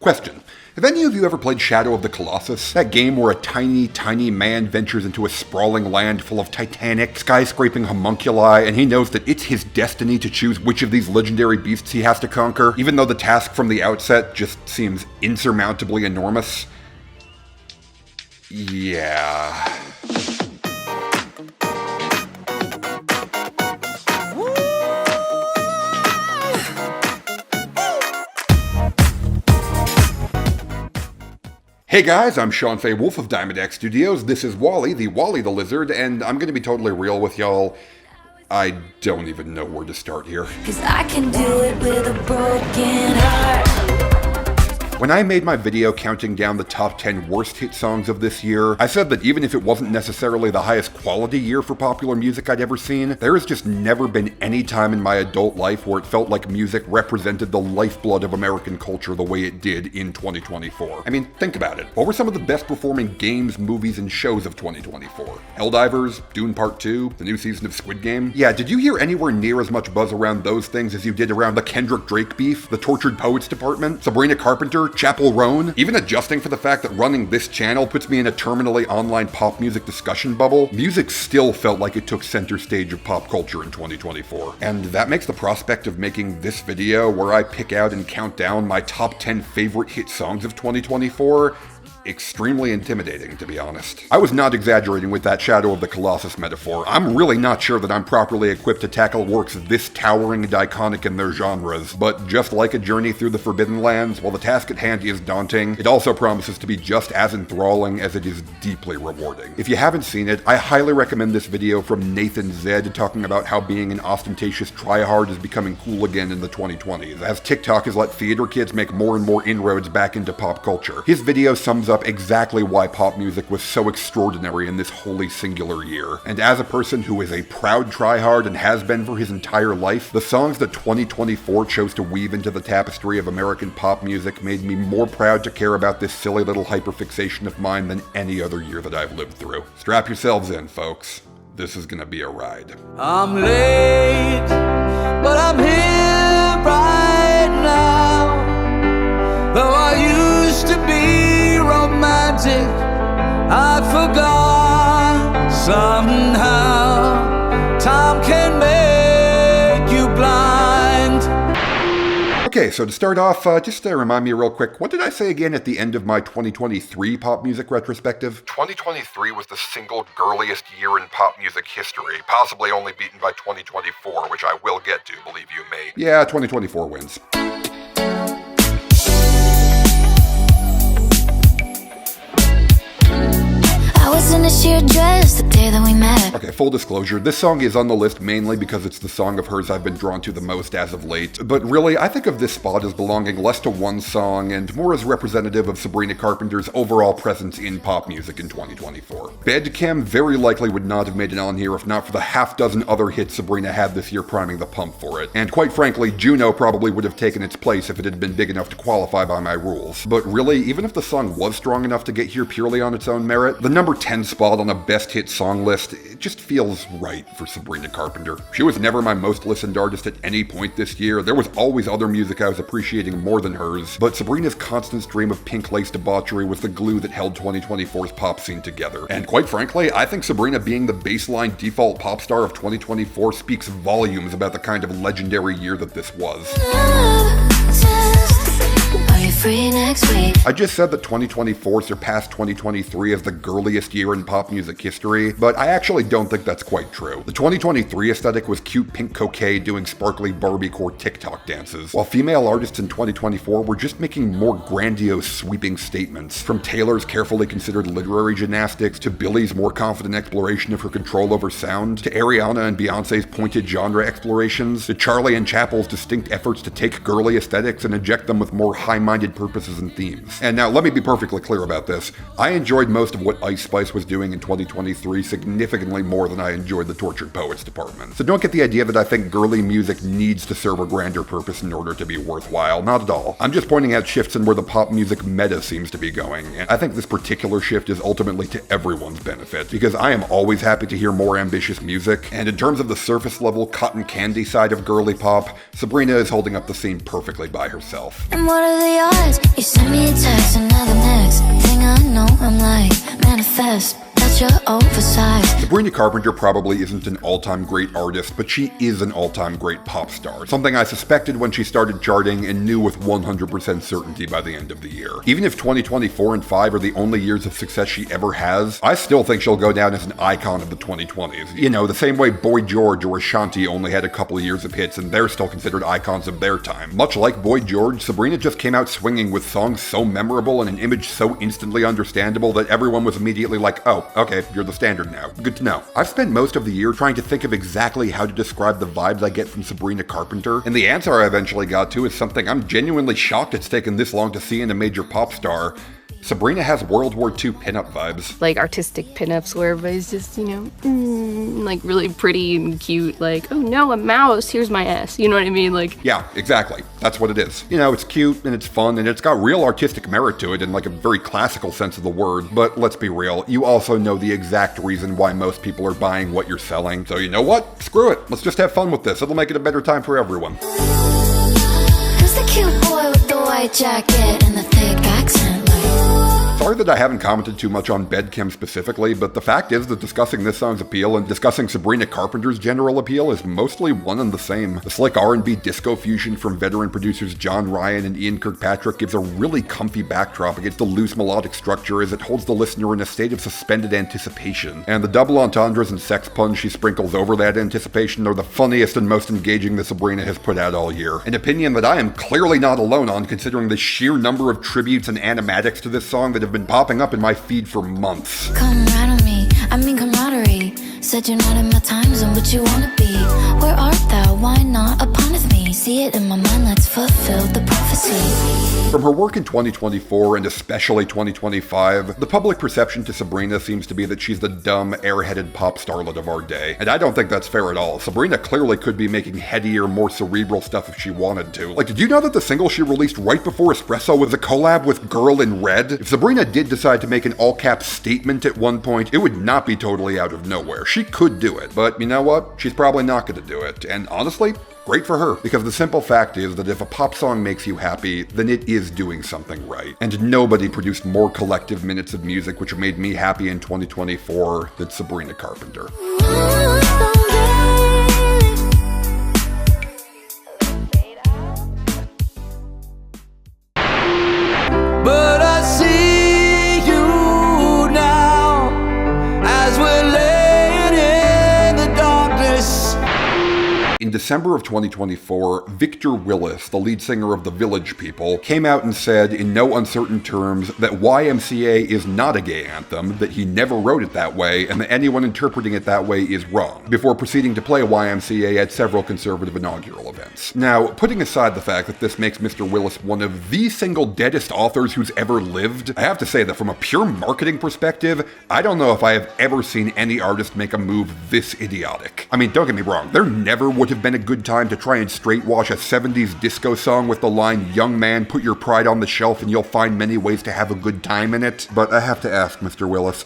Question. Have any of you ever played Shadow of the Colossus? That game where a tiny, tiny man ventures into a sprawling land full of titanic, skyscraping homunculi, and he knows that it's his destiny to choose which of these legendary beasts he has to conquer, even though the task from the outset just seems insurmountably enormous? Yeah. Hey guys, I'm Sean Fay-Wolfe of Diamond X Studios. This is Wally the Lizard, and I'm gonna be totally real with y'all. I don't even know where to start here. 'Cause I can do it with a broken heart. When I made my video counting down the top 10 worst hit songs of this year, I said that even if it wasn't necessarily the highest quality year for popular music I'd ever seen, there has just never been any time in my adult life where it felt like music represented the lifeblood of American culture the way it did in 2024. I mean, think about it. What were some of the best performing games, movies, and shows of 2024? Helldivers, Dune Part 2, the new season of Squid Game? Yeah, did you hear anywhere near as much buzz around those things as you did around the Kendrick Drake beef, the Tortured Poets Department, Sabrina Carpenter, Chappell, Roan? Even adjusting for the fact that running this channel puts me in a terminally online pop music discussion bubble, music still felt like it took center stage of pop culture in 2024. And that makes the prospect of making this video where I pick out and count down my top 10 favorite hit songs of 2024 extremely intimidating, to be honest. I was not exaggerating with that Shadow of the Colossus metaphor. I'm really not sure that I'm properly equipped to tackle works this towering and iconic in their genres, but just like a journey through the Forbidden Lands, while the task at hand is daunting, it also promises to be just as enthralling as it is deeply rewarding. If you haven't seen it, I highly recommend this video from Nathan Zed talking about how being an ostentatious tryhard is becoming cool again in the 2020s, as TikTok has let theater kids make more and more inroads back into pop culture. His video sums up exactly why pop music was so extraordinary in this wholly singular year. And as a person who is a proud tryhard and has been for his entire life, the songs that 2024 chose to weave into the tapestry of American pop music made me more proud to care about this silly little hyperfixation of mine than any other year that I've lived through. Strap yourselves in, folks. This is gonna be a ride. I'm late, but I'm here right now. Though I used to be romantic, I forgot somehow. Time can make you blind. Okay, so to start off, just remind me real quick, what did I say again at the end of my 2023 pop music retrospective? 2023 was the single girliest year in pop music history, possibly only beaten by 2024, which I will get to, believe you me. Yeah, 2024 wins. In a sheer dress the day that we met. Okay, full disclosure, this song is on the list mainly because it's the song of hers I've been drawn to the most as of late. But really, I think of this spot as belonging less to one song and more as representative of Sabrina Carpenter's overall presence in pop music in 2024. Bedchem very likely would not have made it on here if not for the half dozen other hits Sabrina had this year priming the pump for it. And quite frankly, Juno probably would have taken its place if it had been big enough to qualify by my rules. But really, even if the song was strong enough to get here purely on its own merit, the number 10 spot on a best hit song list, it just feels right for Sabrina Carpenter. She was never my most listened artist at any point this year. There was always other music I was appreciating more than hers, but Sabrina's constant stream of pink lace debauchery was the glue that held 2024's pop scene together. And quite frankly, I think Sabrina being the baseline default pop star of 2024 speaks volumes about the kind of legendary year that this was. Free next week. I just said that 2024 surpassed 2023 as the girliest year in pop music history, but I actually don't think that's quite true. The 2023 aesthetic was cute pink coquet doing sparkly Barbie-core TikTok dances, while female artists in 2024 were just making more grandiose, sweeping statements. From Taylor's carefully considered literary gymnastics, to Billie's more confident exploration of her control over sound, to Ariana and Beyonce's pointed genre explorations, to Charlie and Chappell's distinct efforts to take girly aesthetics and inject them with more high-minded purposes and themes. And now, let me be perfectly clear about this. I enjoyed most of what Ice Spice was doing in 2023 significantly more than I enjoyed the Tortured Poets Department. So don't get the idea that I think girly music needs to serve a grander purpose in order to be worthwhile. Not at all. I'm just pointing out shifts in where the pop music meta seems to be going. And I think this particular shift is ultimately to everyone's benefit, because I am always happy to hear more ambitious music. And in terms of the surface level cotton candy side of girly pop, Sabrina is holding up the scene perfectly by herself. And what are the odds? You send me a text and now the next thing I know I'm like, manifest. You're oversized. Sabrina Carpenter probably isn't an all-time great artist, but she is an all-time great pop star. Something I suspected when she started charting and knew with 100% certainty by the end of the year. Even if 2024 and 5 are the only years of success she ever has, I still think she'll go down as an icon of the 2020s. You know, the same way Boy George or Ashanti only had a couple of years of hits and they're still considered icons of their time. Much like Boy George, Sabrina just came out swinging with songs so memorable and an image so instantly understandable that everyone was immediately like, oh, okay, you're the standard now. Good to know. I've spent most of the year trying to think of exactly how to describe the vibes I get from Sabrina Carpenter, and the answer I eventually got to is something I'm genuinely shocked it's taken this long to see in a major pop star. Sabrina has World War II pinup vibes. Like artistic pinups where everybody's just, like really pretty and cute, like, oh no, a mouse, here's my ass. You know what I mean? Like, yeah, exactly. That's what it is. You know, it's cute and it's fun and it's got real artistic merit to it in like a very classical sense of the word. But let's be real, you also know the exact reason why most people are buying what you're selling. So you know what? Screw it. Let's just have fun with this. It'll make it a better time for everyone. Who's the cute boy with the white jacket and the thick accent? Sorry that I haven't commented too much on Bedchem specifically, but the fact is that discussing this song's appeal and discussing Sabrina Carpenter's general appeal is mostly one and the same. The slick R&B disco fusion from veteran producers John Ryan and Ian Kirkpatrick gives a really comfy backdrop against the loose melodic structure as it holds the listener in a state of suspended anticipation. And the double entendres and sex puns she sprinkles over that anticipation are the funniest and most engaging that Sabrina has put out all year. An opinion that I am clearly not alone on, considering the sheer number of tributes and animatics to this song that have been popping up in my feed for months. Come right on me, I mean camaraderie. Said you're not in my time zone, but you wanna be. Where art thou? Why not upon of me? See it in my mind, let's fulfill the prophecy. From her work in 2024 and especially 2025, the public perception to Sabrina seems to be that she's the dumb, airheaded pop starlet of our day. And I don't think that's fair at all. Sabrina clearly could be making headier, more cerebral stuff if she wanted to. Like, did you know that the single she released right before Espresso was a collab with Girl in Red? If Sabrina did decide to make an all-caps statement at one point, it would not be totally out of nowhere. She could do it, but you know what? She's probably not going to do it. And honestly, great for her, because the simple fact is that if a pop song makes you happy, then it is doing something right. And nobody produced more collective minutes of music which made me happy in 2024 than Sabrina Carpenter. But I see you now as we're laying in the darkness. In December of 2024, Victor Willis, the lead singer of the Village People, came out and said in no uncertain terms that YMCA is not a gay anthem, that he never wrote it that way, and that anyone interpreting it that way is wrong, before proceeding to play YMCA at several conservative inaugural events. Now, putting aside the fact that this makes Mr. Willis one of the single deadest authors who's ever lived, I have to say that from a pure marketing perspective, I don't know if I have ever seen any artist make a move this idiotic. I mean, don't get me wrong, there never would have been a good time to try and straightwash a 70s disco song with the line, "Young man, put your pride on the shelf and you'll find many ways to have a good time in it." But I have to ask, Mr. Willis,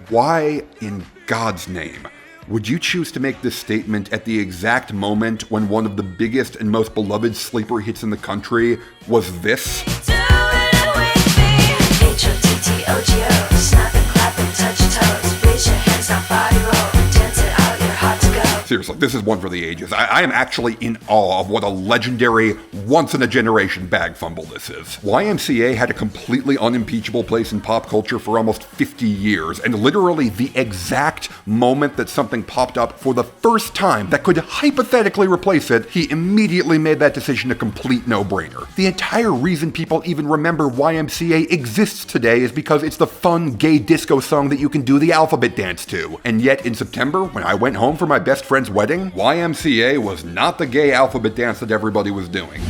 why in God's name would you choose to make this statement at the exact moment when one of the biggest and most beloved sleeper hits in the country was this? Do it with me. H-O-T-T-O-G-O. Snap and clap and touch toes. Raise your hands, now body roll. Dance it out, you're hot to go. Seriously, this is one for the ages. I am actually in awe of what a legendary, once-in-a-generation bag fumble this is. YMCA had a completely unimpeachable place in pop culture for almost 50 years, and literally the exact moment that something popped up for the first time that could hypothetically replace it, he immediately made that decision a complete no-brainer. The entire reason people even remember YMCA exists today is because it's the fun gay disco song that you can do the alphabet dance to. And yet in September, when I went home for my best friend's wedding, YMCA was not the gay alphabet dance that everybody was doing.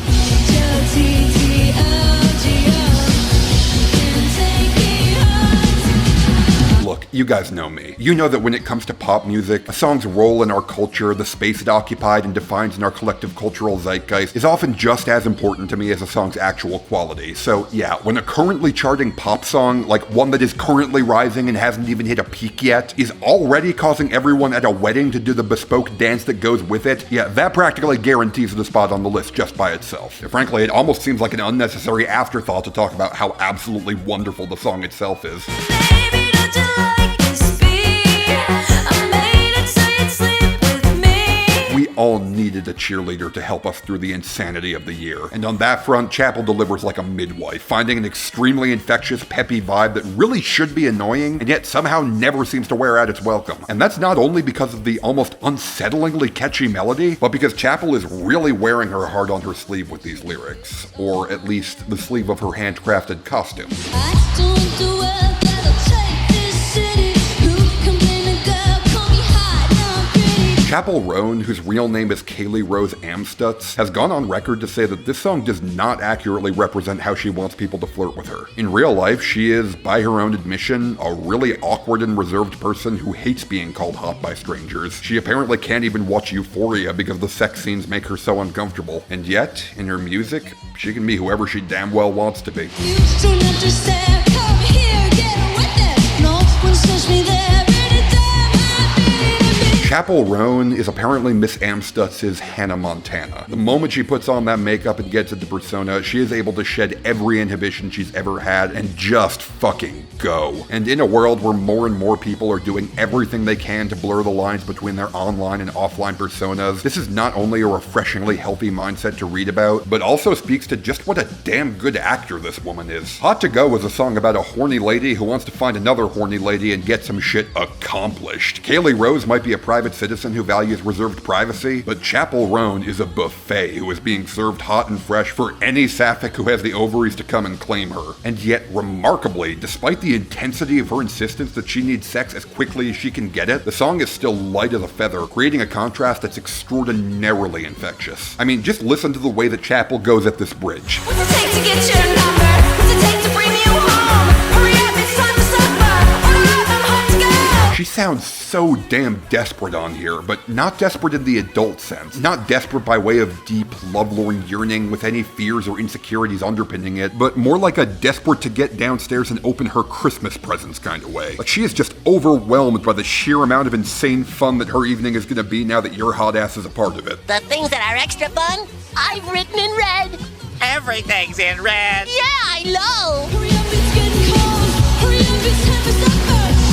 Look, You guys know me. You know that when it comes to pop music, a song's role in our culture, the space it occupied and defines in our collective cultural zeitgeist, is often just as important to me as a song's actual quality. So yeah, when a currently charting pop song, like one that is currently rising and hasn't even hit a peak yet, is already causing everyone at a wedding to do the bespoke dance that goes with it, yeah, that practically guarantees the spot on the list just by itself. Frankly, it almost seems like an unnecessary afterthought to talk about how absolutely wonderful the song itself is. Baby, don't you like this beat? I made it so you'd sleep with me. We all needed a cheerleader to help us through the insanity of the year. And on that front, Chappell delivers like a midwife, finding an extremely infectious, peppy vibe that really should be annoying, and yet somehow never seems to wear out its welcome. And that's not only because of the almost unsettlingly catchy melody, but because Chappell is really wearing her heart on her sleeve with these lyrics. Or at least the sleeve of her handcrafted costume. I don't do well, that'll take this city. Who can blame a girl? Call me hot, now I'm pretty. Chappell Roan, whose real name is Kaylee Rose Amstutz, has gone on record to say that this song does not accurately represent how she wants people to flirt with her. In real life, she is, by her own admission, a really awkward and reserved person who hates being called hot by strangers. She apparently can't even watch Euphoria because the sex scenes make her so uncomfortable. And yet, in her music, she can be whoever she damn well wants to be. You don't understand. Come here, get with it. No one sees me there. Anytime I need Chappell Roan is apparently Miss Amstutz's Hannah Montana. The moment she puts on that makeup and gets into persona, she is able to shed every inhibition she's ever had and just fucking go. And in a world where more and more people are doing everything they can to blur the lines between their online and offline personas, this is not only a refreshingly healthy mindset to read about, but also speaks to just what a damn good actor this woman is. Hot to Go is a song about a horny lady who wants to find another horny lady and get some shit accomplished. Kaylee Rose might be a private citizen who values reserved privacy, but Chappell Roan is a buffet who is being served hot and fresh for any sapphic who has the ovaries to come and claim her. And yet, remarkably, despite the intensity of her insistence that she needs sex as quickly as she can get it, the song is still light as a feather, creating a contrast that's extraordinarily infectious. I mean, just listen to the way that Chappell goes at this bridge. What's it take to get your number? What's it take to bring you home? Hurry up, it's time to supper. Order up, I'm home to go. She sounds so damn desperate on here, but not desperate in the adult sense. Not desperate by way of deep, lovelorn yearning with any fears or insecurities underpinning it, but more like a desperate to get downstairs and open her Christmas presents kind of way. Like she is just overwhelmed by the sheer amount of insane fun that her evening is gonna be now that your hot ass is a part of it. The things that are extra fun, I've written in red. Everything's in red. Yeah, I know. Hurry up, it's getting cold. Hurry up, it's time for supper.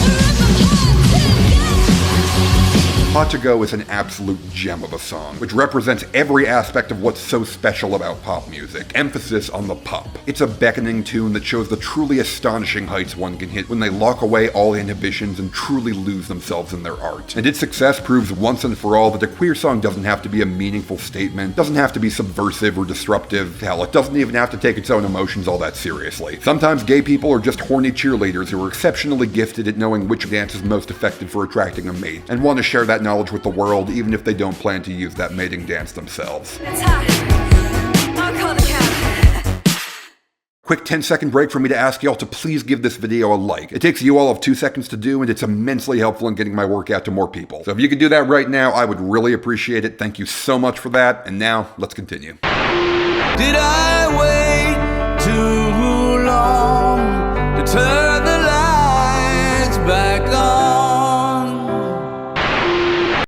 Hurry up, I'm hot. Hot to Go is an absolute gem of a song, which represents every aspect of what's so special about pop music. Emphasis on the pop. It's a beckoning tune that shows the truly astonishing heights one can hit when they lock away all inhibitions and truly lose themselves in their art. And its success proves once and for all that a queer song doesn't have to be a meaningful statement, doesn't have to be subversive or disruptive, hell, it doesn't even have to take its own emotions all that seriously. Sometimes gay people are just horny cheerleaders who are exceptionally gifted at knowing which dance is most effective for attracting a mate, and want to share that knowledge with the world even if they don't plan to use that mating dance themselves. It's hot. I'll call the cab. Quick 10-second break for me to ask y'all to please give this video a like. It takes you all of 2 seconds to do, and it's immensely helpful in getting my work out to more people. So if you could do that right now, I would really appreciate it. Thank you so much for that. And now, let's continue. Did I wait too long to turn the lights back on?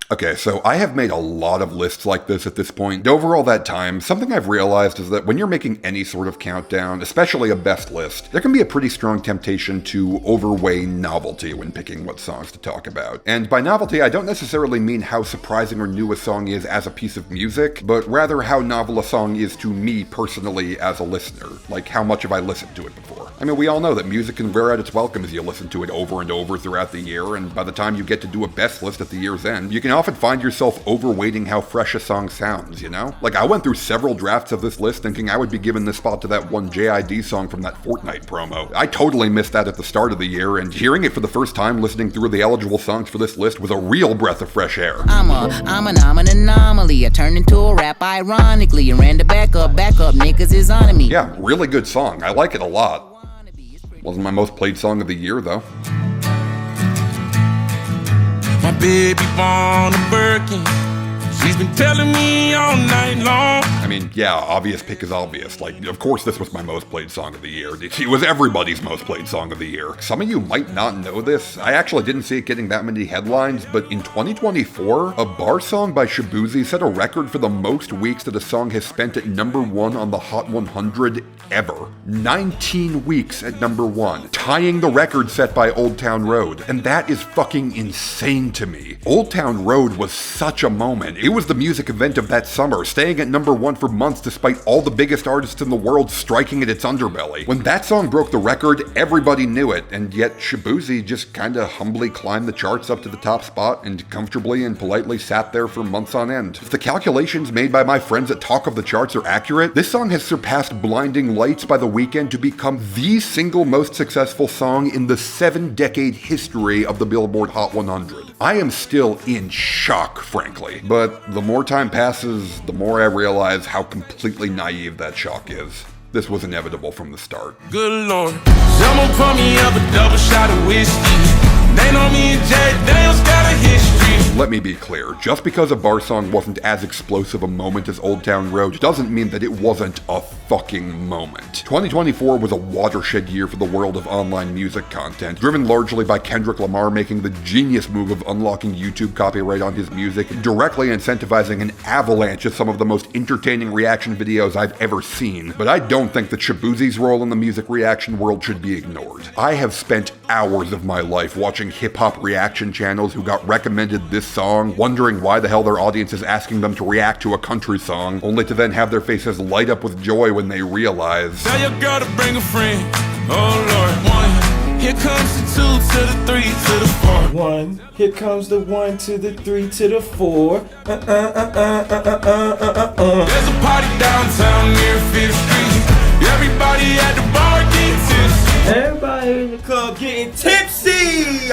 Okay, so I have made a lot of lists like this at this point, and over all that time, something I've realized is that when you're making any sort of countdown, especially a best list, there can be a pretty strong temptation to overweigh novelty when picking what songs to talk about. And by novelty, I don't necessarily mean how surprising or new a song is as a piece of music, but rather how novel a song is to me personally as a listener. Like, how much have I listened to it before? I mean, we all know that music can wear out its welcome as you listen to it over and over throughout the year, and by the time you get to do a best list at the year's end, you can often find yourself overweighting how fresh a song sounds, you know? Like, I went through several drafts of this list thinking I would be giving this spot to that one JID song from that Fortnite promo. I totally missed that at the start of the year, and hearing it for the first time listening through the eligible songs for this list was a real breath of fresh air. I'm an anomaly. I turned into a rap ironically and ran the back up, niggas is on me. Yeah, really good song. I like it a lot. Wasn't my most played song of the year, though. My baby born a Birkin. She's been telling me all night long. I mean, yeah, obvious pick is obvious. Like, of course this was my most played song of the year. It was everybody's most played song of the year. Some of you might not know this. I actually didn't see it getting that many headlines, but in 2024, a bar song by Shaboozey set a record for the most weeks that a song has spent at #1 on the Hot 100 ever. 19 weeks at #1, tying the record set by Old Town Road. And that is fucking insane to me. Old Town Road was such a moment. It was the music event of that summer, staying at #1 for months despite all the biggest artists in the world striking at its underbelly. When that song broke the record, everybody knew it, and yet Shaboozey just kinda humbly climbed the charts up to the top spot and comfortably and politely sat there for months on end. If the calculations made by my friends at Talk of the Charts are accurate, this song has surpassed Blinding Lights by The Weeknd to become the single most successful song in the 7-decade history of the Billboard Hot 100. I am still in shock, frankly, but the more time passes, the more I realize how completely naive that shock is. This was inevitable from the start. Good Lord. Someone pour me up a double shot of whiskey. They know me and Jay Daniels got a history. Let me be clear, just because a bar song wasn't as explosive a moment as Old Town Road doesn't mean that it wasn't a fucking moment. 2024 was a watershed year for the world of online music content, driven largely by Kendrick Lamar making the genius move of unlocking YouTube copyright on his music, directly incentivizing an avalanche of some of the most entertaining reaction videos I've ever seen. But I don't think that Shaboozey's role in the music reaction world should be ignored. I have spent hours of my life watching hip-hop reaction channels who got recommended this song, wondering why the hell their audience is asking them to react to a country song, only to then have their faces light up with joy when they realize, tell your girl to bring a friend. Oh Lord. 1, here comes the 2 to the 3 to the 4. 1, here comes the 1 to the 3 to the 4. There's a party downtown near 5th Street. Everybody at the bar getting tipsy. Everybody in the club getting tipsy.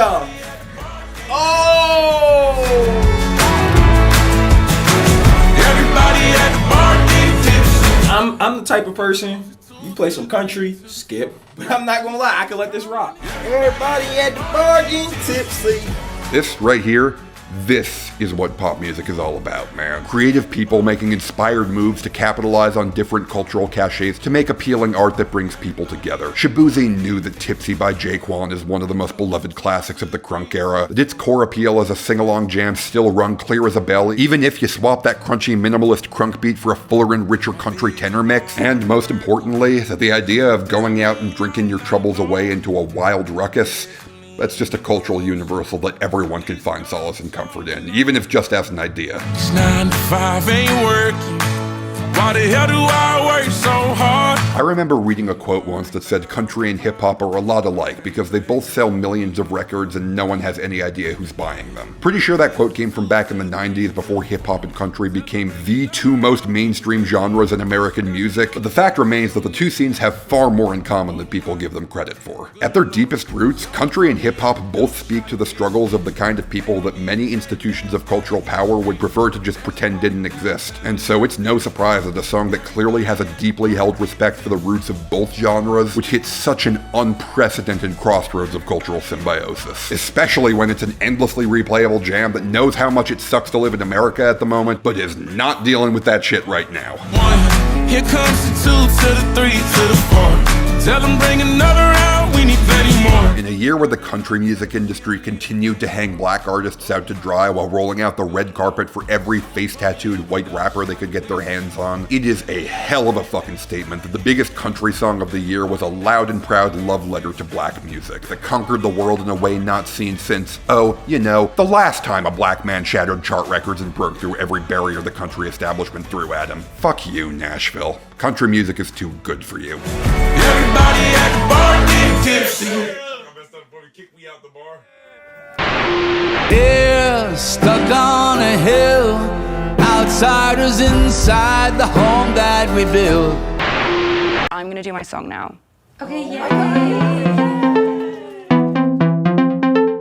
Everybody at the bar getting tipsy. I'm the type of person, you play some country, skip. But I'm not gonna lie, I can let this rock. Everybody at the bar getting tipsy. this right here, this is what pop music is all about, man. Creative people making inspired moves to capitalize on different cultural cachets to make appealing art that brings people together. Shaboozey knew that Tipsy by Jaquan is one of the most beloved classics of the crunk era, that its core appeal as a sing-along jam still rung clear as a bell, even if you swap that crunchy minimalist crunk beat for a fuller and richer country tenor mix, and most importantly, that the idea of going out and drinking your troubles away into a wild ruckus, that's just a cultural universal that everyone can find solace and comfort in, even if just as an idea. It's 9 to 5 ain't working. Why the hell do I work so hard? I remember reading a quote once that said country and hip-hop are a lot alike because they both sell millions of records and no one has any idea who's buying them. Pretty sure that quote came from back in the 90s before hip-hop and country became the two most mainstream genres in American music, but the fact remains that the two scenes have far more in common than people give them credit for. At their deepest roots, country and hip-hop both speak to the struggles of the kind of people that many institutions of cultural power would prefer to just pretend didn't exist, and so it's no surprise that a song that clearly has a deeply held respect for the roots of both genres would hit such an unprecedented crossroads of cultural symbiosis. Especially when it's an endlessly replayable jam that knows how much it sucks to live in America at the moment, but is not dealing with that shit right now. 1, here comes the 2 to the 3 to the 4. Tell them bring another round, we need plenty more. In a year where the country music industry continued to hang black artists out to dry while rolling out the red carpet for every face-tattooed white rapper they could get their hands on, it is a hell of a fucking statement that the biggest country song of the year was a loud and proud love letter to black music that conquered the world in a way not seen since, oh, you know, the last time a black man shattered chart records and broke through every barrier the country establishment threw at him. Fuck you, Nashville. Country music is too good for you. Everybody at the bar getting tipsy. Here, stuck on a hill, outsiders inside the home that we built. I'm gonna do my song now. Okay, yeah.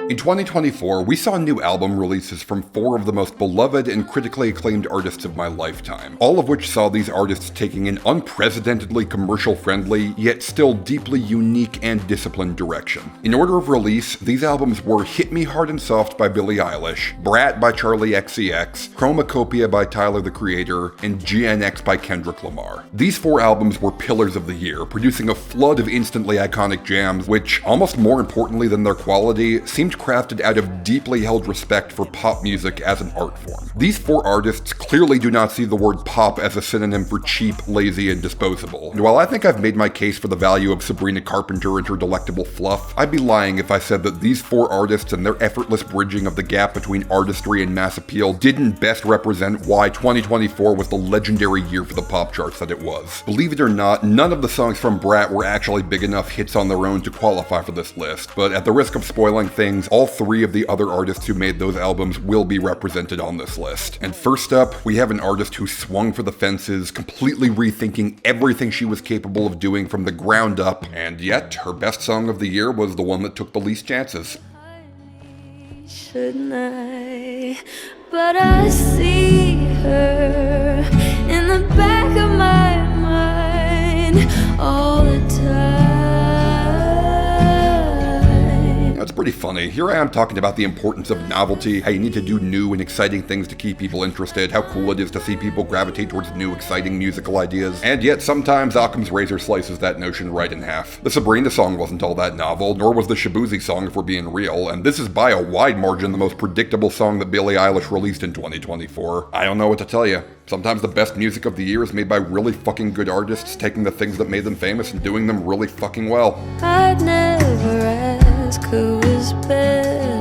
In 2024, we saw new album releases from 4 of the most beloved and critically acclaimed artists of my lifetime, all of which saw these artists taking an unprecedentedly commercial-friendly, yet still deeply unique and disciplined direction. In order of release, these albums were Hit Me Hard and Soft by Billie Eilish, Brat by Charlie XCX, Chromakopia by Tyler the Creator, and GNX by Kendrick Lamar. These 4 albums were pillars of the year, producing a flood of instantly iconic jams, which, almost more importantly than their quality, seemed crafted out of deeply held respect for pop music as an art form. These 4 artists clearly do not see the word pop as a synonym for cheap, lazy, and disposable. And while I think I've made my case for the value of Sabrina Carpenter and her delectable fluff, I'd be lying if I said that these 4 artists and their effortless bridging of the gap between artistry and mass appeal didn't best represent why 2024 was the legendary year for the pop charts that it was. Believe it or not, none of the songs from Brat were actually big enough hits on their own to qualify for this list, but at the risk of spoiling things, all 3 of the other artists who made those albums will be represented on this list. And first up, we have an artist who swung for the fences, completely rethinking everything she was capable of doing from the ground up, and yet her best song of the year was the one that took the least chances. Shouldn't I? But I see her in the back of my mind all the time. That's pretty funny. Here I am talking about the importance of novelty, how you need to do new and exciting things to keep people interested, how cool it is to see people gravitate towards new, exciting musical ideas, and yet sometimes Occam's razor slices that notion right in half. The Sabrina song wasn't all that novel, nor was the Shaboozey song if we're being real, and this is by a wide margin the most predictable song that Billie Eilish released in 2024. I don't know what to tell you. Sometimes the best music of the year is made by really fucking good artists taking the things that made them famous and doing them really fucking well. I'd never ask who is better.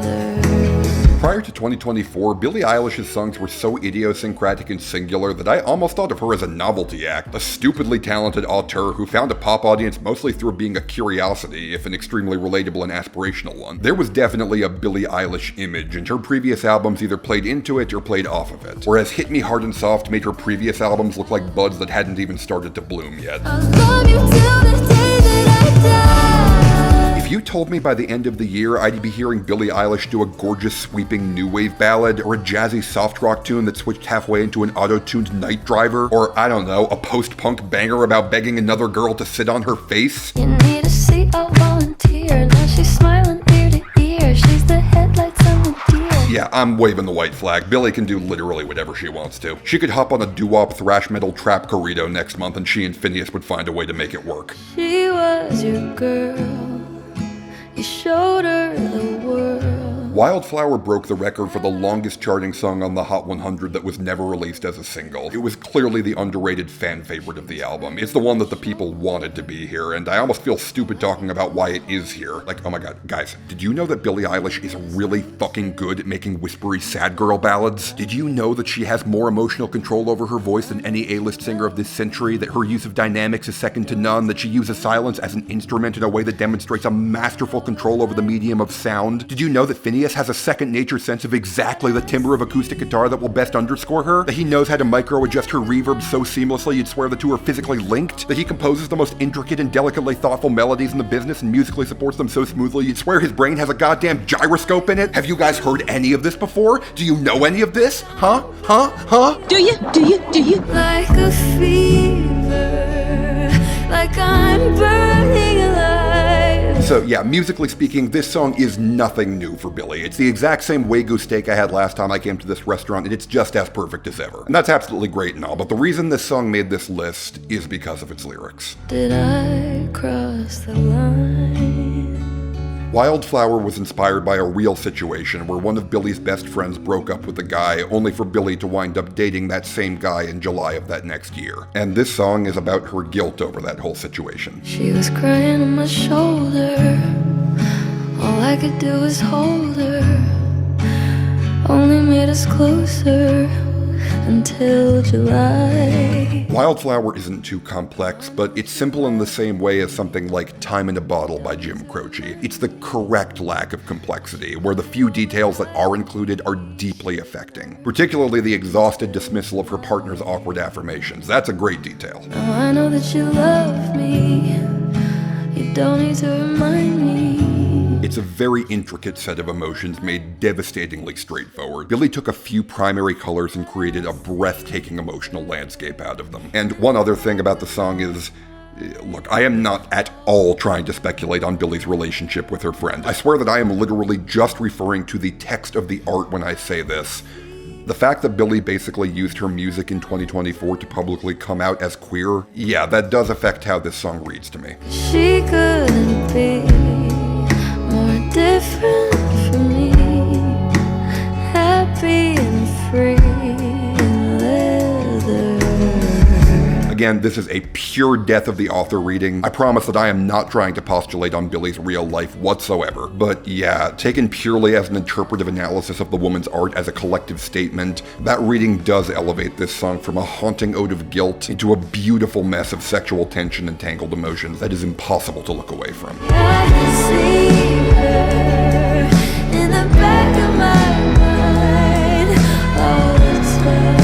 Prior to 2024, Billie Eilish's songs were so idiosyncratic and singular that I almost thought of her as a novelty act, a stupidly talented auteur who found a pop audience mostly through being a curiosity, if an extremely relatable and aspirational one. There was definitely a Billie Eilish image, and her previous albums either played into it or played off of it, whereas Hit Me Hard and Soft made her previous albums look like buds that hadn't even started to bloom yet. I'll love you till the day that I die. If you told me by the end of the year I'd be hearing Billie Eilish do a gorgeous sweeping new wave ballad, or a jazzy soft rock tune that switched halfway into an auto-tuned Night Driver, or I don't know, a post-punk banger about begging another girl to sit on her face, You need a seat, I'll volunteer. Now she's smiling ear to ear. She's the headlights on the deer. yeah, I'm waving the white flag. Billie can do literally whatever she wants to. She could hop on a doo-wop thrash metal trap corrido next month and she and Phineas would find a way to make it work. She was your girl. You showed her the world. Wildflower broke the record for the longest charting song on the Hot 100 that was never released as a single. It was clearly the underrated fan favorite of the album. It's the one that the people wanted to be here, and I almost feel stupid talking about why it is here. Like, oh my god, guys, did you know that Billie Eilish is really fucking good at making whispery sad girl ballads? Did you know that she has more emotional control over her voice than any A-list singer of this century, that her use of dynamics is second to none, that she uses silence as an instrument in a way that demonstrates a masterful control over the medium of sound? Did you know that Phineas has a second nature sense of exactly the timbre of acoustic guitar that will best underscore her? That he knows how to micro-adjust her reverb so seamlessly you'd swear the two are physically linked? That he composes the most intricate and delicately thoughtful melodies in the business and musically supports them so smoothly you'd swear his brain has a goddamn gyroscope in it? Have you guys heard any of this before? Do you know any of this? Huh? Do you? Like a fever, like I'm burning alive. So yeah, musically speaking, this song is nothing new for Billie. It's the exact same Wagyu steak I had last time I came to this restaurant, and it's just as perfect as ever. And that's absolutely great and all, but the reason this song made this list is because of its lyrics. Did I cross the line? Wildflower was inspired by a real situation where one of Billie's best friends broke up with a guy, only for Billie to wind up dating that same guy in July of that next year. And this song is about her guilt over that whole situation. She was crying on my shoulder. All I could do was hold her. Only made us closer until July. Wildflower isn't too complex, but it's simple in the same way as something like Time in a Bottle by Jim Croce. It's the correct lack of complexity, where the few details that are included are deeply affecting. Particularly the exhausted dismissal of her partner's awkward affirmations. That's a great detail. Now I know that you love me. You don't need to remind me. It's a very intricate set of emotions made devastatingly straightforward. Billy took a few primary colors and created a breathtaking emotional landscape out of them. And one other thing about the song is, look, I am not at all trying to speculate on Billy's relationship with her friend. I swear that I am literally just referring to the text of the art when I say this. The fact that Billy basically used her music in 2024 to publicly come out as queer, yeah, that does affect how this song reads to me. She couldn't be more different from me, happy and free in leather. Again, this is a pure death of the author reading. I promise that I am not trying to postulate on Billy's real life whatsoever. But yeah, taken purely as an interpretive analysis of the woman's art as a collective statement, that reading does elevate this song from a haunting ode of guilt into a beautiful mess of sexual tension and tangled emotions that is impossible to look away from. I can see her in the back of my mind all the time.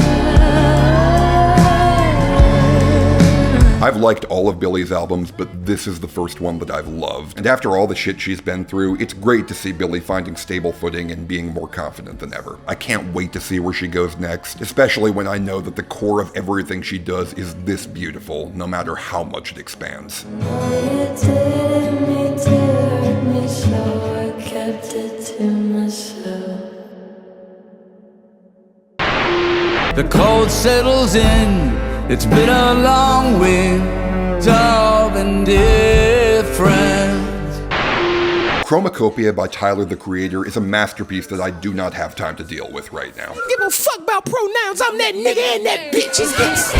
I've liked all of Billy's albums, but this is the first one that I've loved. And after all the shit she's been through, it's great to see Billy finding stable footing and being more confident than ever. I can't wait to see where she goes next, especially when I know that the core of everything she does is this beautiful, no matter how much it expands. You didn't mean to hurt me, so I kept it to myself. The cold settles in. It's been a long winter of indifference. Chromakopia by Tyler, the Creator, is a masterpiece that I do not have time to deal with right now. Give a fuck about pronouns. I'm that nigga and that bitch is this.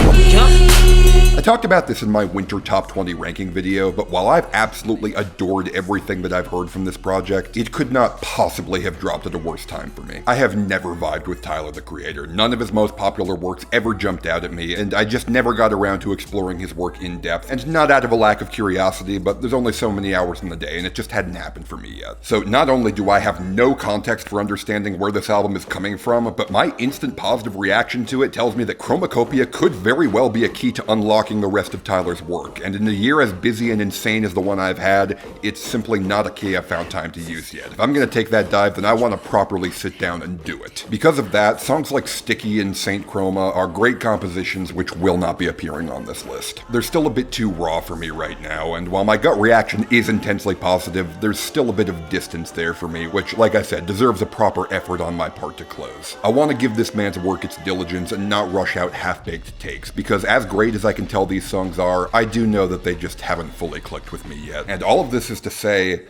I talked about this in my winter top 20 ranking video, but while I've absolutely adored everything that I've heard from this project, it could not possibly have dropped at a worse time for me. I have never vibed with Tyler, the Creator. None of his most popular works ever jumped out at me, and I just never got around to exploring his work in depth, and not out of a lack of curiosity, but there's only so many hours in the day, and it just hadn't happened for me yet. So not only do I have no context for understanding where this album is coming from, but my instant positive reaction to it tells me that Chromakopia could very well be a key to unlocking the rest of Tyler's work, and in a year as busy and insane as the one I've had, it's simply not a key I've found time to use yet. If I'm gonna take that dive, then I want to properly sit down and do it. Because of that, songs like Sticky and Saint Chroma are great compositions which will not be appearing on this list. They're still a bit too raw for me right now, and while my gut reaction is intensely positive, there's still a bit of distance there for me, which, like I said, deserves a proper effort on my part to close. I want to give this man's work its diligence and not rush out half-baked takes, because as great as I can tell these songs are, I do know that they just haven't fully clicked with me yet. And all of this is to say,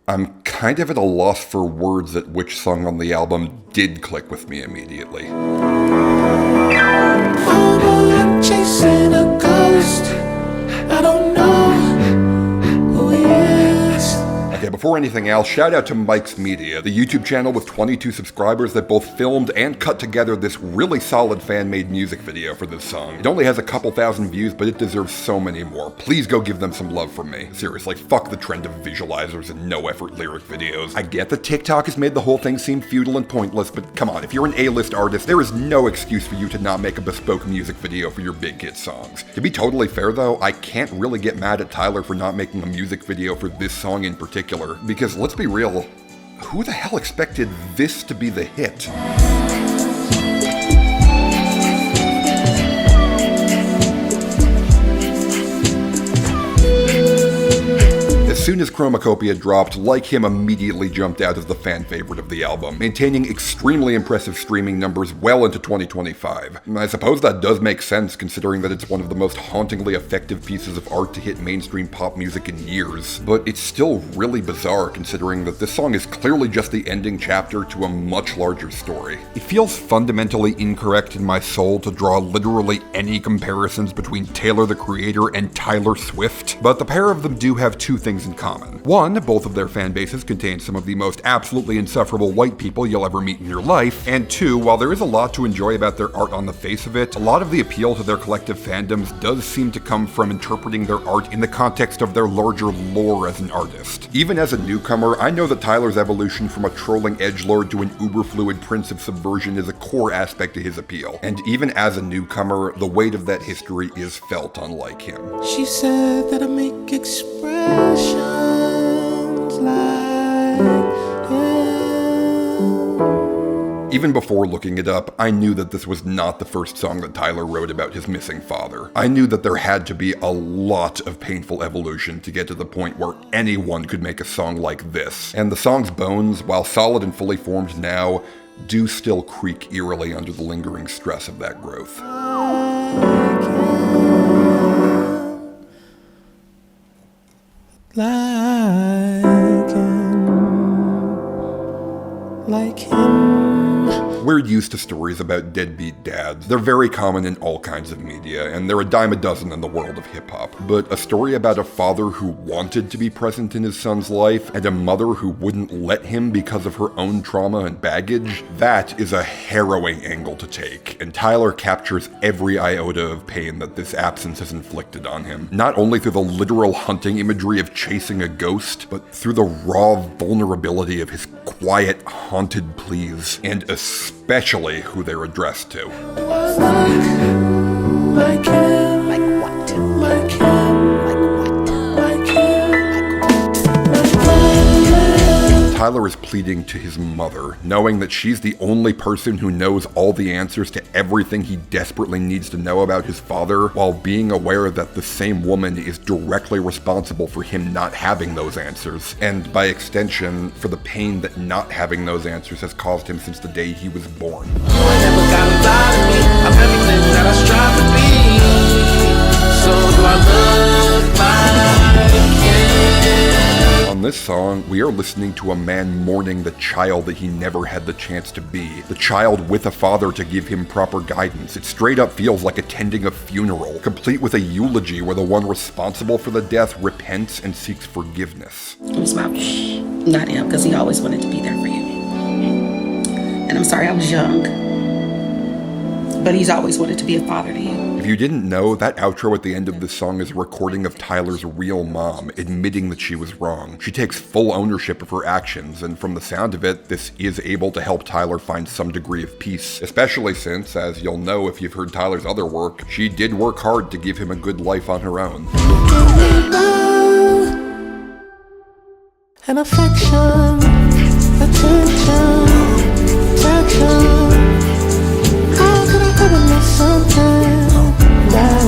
I'm kind of at a loss for words at which song on the album did click with me immediately. I'm chasing a ghost. I don't know who he is. Okay, before anything else, shout out to Mike's Media, the YouTube channel with 22 subscribers that both filmed and cut together this really solid fan-made music video for this song. It only has a couple thousand views, but it deserves so many more. Please go give them some love from me. Seriously, fuck the trend of visualizers and no-effort lyric videos. I get that TikTok has made the whole thing seem futile and pointless, but come on, if you're an A-list artist, there is no excuse for you to not make a bespoke music video for your big hit songs. To be totally fair though, I can't really get mad at Tyler for not making a music video for this song in particular, because let's be real, who the hell expected this to be the hit? As soon as Chromakopia dropped, Like Him immediately jumped out as the fan favorite of the album, maintaining extremely impressive streaming numbers well into 2025. I suppose that does make sense considering that it's one of the most hauntingly effective pieces of art to hit mainstream pop music in years, but it's still really bizarre considering that this song is clearly just the ending chapter to a much larger story. It feels fundamentally incorrect in my soul to draw literally any comparisons between Taylor the Creator and Tyler Swift, but the pair of them do have two things in common. One, both of their fan bases contain some of the most absolutely insufferable white people you'll ever meet in your life, and two, while there is a lot to enjoy about their art on the face of it, a lot of the appeal to their collective fandoms does seem to come from interpreting their art in the context of their larger lore as an artist. Even as a newcomer, I know that Tyler's evolution from a trolling edgelord to an uber-fluid prince of subversion is a core aspect to his appeal, and even as a newcomer, the weight of that history is felt on Like Him. She said that I make expressions like even before looking it up, I knew that this was not the first song that Tyler wrote about his missing father. I knew that there had to be a lot of painful evolution to get to the point where anyone could make a song like this. And the song's bones, while solid and fully formed now, do still creak eerily under the lingering stress of that growth. Like him. We're used to stories about deadbeat dads. They're very common in all kinds of media, and they're a dime a dozen in the world of hip-hop. But a story about a father who wanted to be present in his son's life, and a mother who wouldn't let him because of her own trauma and baggage, that is a harrowing angle to take. And Tyler captures every iota of pain that this absence has inflicted on him. Not only through the literal hunting imagery of chasing a ghost, but through the raw vulnerability of his quiet, haunted pleas, and especially who they're addressed to. Like him. Like what? Like him. Like what? Like him. Like what? Tyler is pleading to his mother, knowing that she's the only person who knows all the answers to everything he desperately needs to know about his father, while being aware that the same woman is directly responsible for him not having those answers, and by extension, for the pain that not having those answers has caused him since the day he was born. You ain't never gotta lie to me. I'm everything that I strive to be. So do I look like him? On this song, we are listening to a man mourning the child that he never had the chance to be. The child with a father to give him proper guidance. It straight up feels like attending a funeral, complete with a eulogy where the one responsible for the death repents and seeks forgiveness. It was not him, because he always wanted to be there for you. And I'm sorry I was young, but he's always wanted to be a father to you. If you didn't know, that outro at the end of this song is a recording of Tyler's real mom admitting that she was wrong. She takes full ownership of her actions, and from the sound of it, this is able to help Tyler find some degree of peace, especially since, as you'll know if you've heard Tyler's other work, she did work hard to give him a good life on her own. And affection, attention, protection. How could I ever miss something that I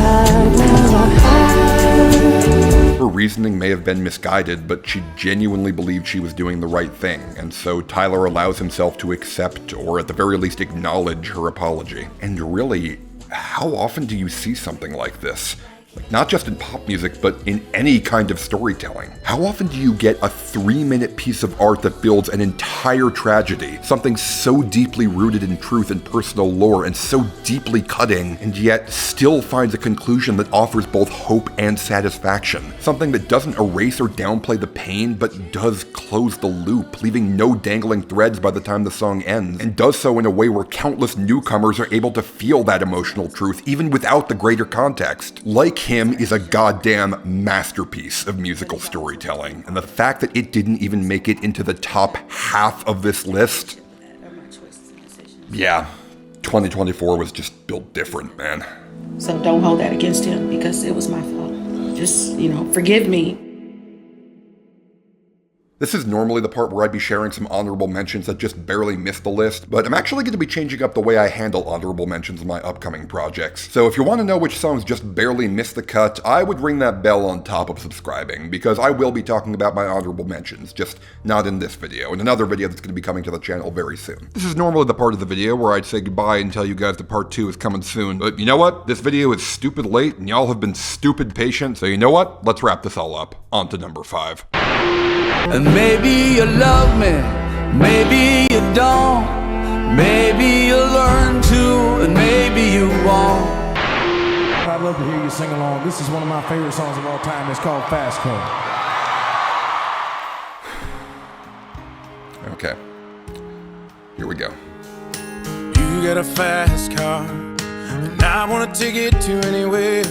never had? Her reasoning may have been misguided, but she genuinely believed she was doing the right thing, and so Tyler allows himself to accept, or at the very least acknowledge, her apology. And really, how often do you see something like this? Like, not just in pop music, but in any kind of storytelling. How often do you get a 3-minute piece of art that builds an entire tragedy, something so deeply rooted in truth and personal lore and so deeply cutting, and yet still finds a conclusion that offers both hope and satisfaction? Something that doesn't erase or downplay the pain, but does close the loop, leaving no dangling threads by the time the song ends, and does so in a way where countless newcomers are able to feel that emotional truth, even without the greater context. Like Him is a goddamn masterpiece of musical storytelling, and the fact that it didn't even make it into the top half of this list, yeah, 2024 was just built different, man. So don't hold that against him, because it was my fault. Just, forgive me. This is normally the part where I'd be sharing some honorable mentions that just barely missed the list, but I'm actually going to be changing up the way I handle honorable mentions in my upcoming projects. So if you want to know which songs just barely missed the cut, I would ring that bell on top of subscribing, because I will be talking about my honorable mentions, just not in this video, and another video that's going to be coming to the channel very soon. This is normally the part of the video where I'd say goodbye and tell you guys that part 2 is coming soon, but you know what? This video is stupid late, and y'all have been stupid patient, so you know what? Let's wrap this all up. On to number 5. And maybe you love me, maybe you don't. Maybe you'll learn to, and maybe you won't. I'd love to hear you sing along. This is one of my favorite songs of all time. It's called Fast Car. Okay. Here we go. You got a fast car, and I want to take it to anywhere.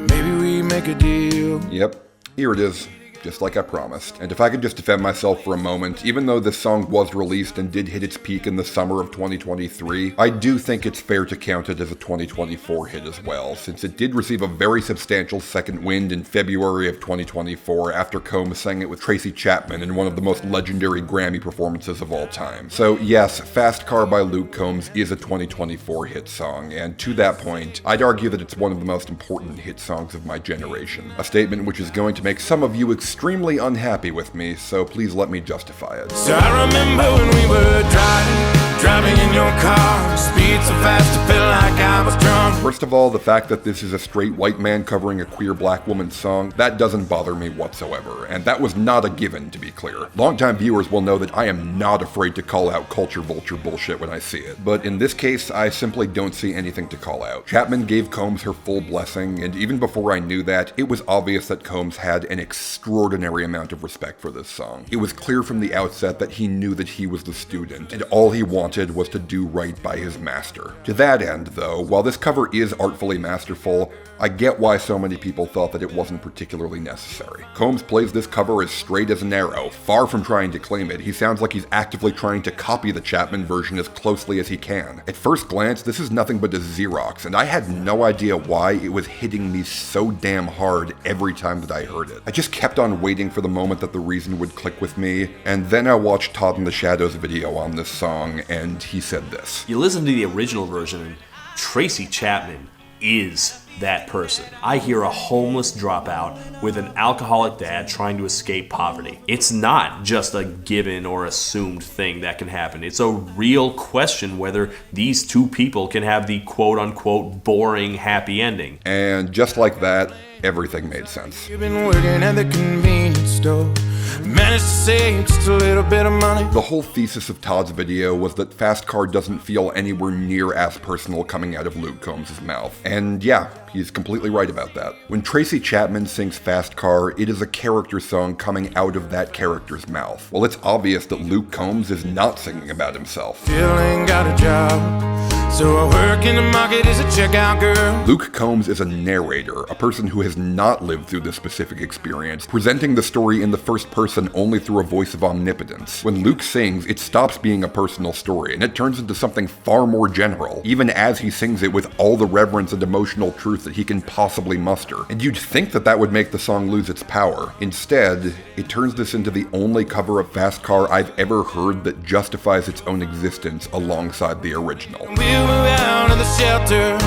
Maybe we make a deal. Yep. Here it is. just like I promised. And if I could just defend myself for a moment, even though this song was released and did hit its peak in the summer of 2023, I do think it's fair to count it as a 2024 hit as well, since it did receive a very substantial second wind in February of 2024 after Combs sang it with Tracy Chapman in one of the most legendary Grammy performances of all time. So yes, Fast Car by Luke Combs is a 2024 hit song, and to that point, I'd argue that it's one of the most important hit songs of my generation. A statement which is going to make some of you extremely unhappy with me, so please let me justify it. So I remember when we were driving in your car, speed so fast I felt like I was drunk. First of all, the fact that this is a straight white man covering a queer black woman's song, that doesn't bother me whatsoever, and that was not a given, to be clear. Longtime viewers will know that I am not afraid to call out culture vulture bullshit when I see it, but in this case, I simply don't see anything to call out. Chapman gave Combs her full blessing, and even before I knew that, it was obvious that Combs had an extraordinary amount of respect for this song. It was clear from the outset that he knew that he was the student, and all he wanted was to do right by his master. To that end, though, while this cover is artfully masterful, I get why so many people thought that it wasn't particularly necessary. Combs plays this cover as straight as an arrow, far from trying to claim it. He sounds like he's actively trying to copy the Chapman version as closely as he can. At first glance, this is nothing but a Xerox, and I had no idea why it was hitting me so damn hard every time that I heard it. I just kept on waiting for the moment that the reason would click with me, and then I watched Todd in the Shadows video on this song, and he said this. You listen to the original version, and Tracy Chapman is that person. I hear a homeless dropout with an alcoholic dad trying to escape poverty. It's not just a given or assumed thing that can happen. It's a real question whether these two people can have the quote-unquote boring happy ending. And just like that, everything made sense. You've been working at the convenience store, managed to save just a little bit of money. The whole thesis of Todd's video was that Fast Car doesn't feel anywhere near as personal coming out of Luke Combs' mouth. And yeah, he's completely right about that. When Tracy Chapman sings Fast Car, it is a character song coming out of that character's mouth. Well, it's obvious that Luke Combs is not singing about himself. Still ain't got a job, so I work in the market as a checkout girl. Luke Combs is a narrator, a person who has not lived through this specific experience, presenting the story in the first person only through a voice of omnipotence. When Luke sings, it stops being a personal story, and it turns into something far more general, even as he sings it with all the reverence and emotional truth that he can possibly muster. And you'd think that that would make the song lose its power. Instead, it turns this into the only cover of Fast Car I've ever heard that justifies its own existence alongside the original. We'll move out of the shelter,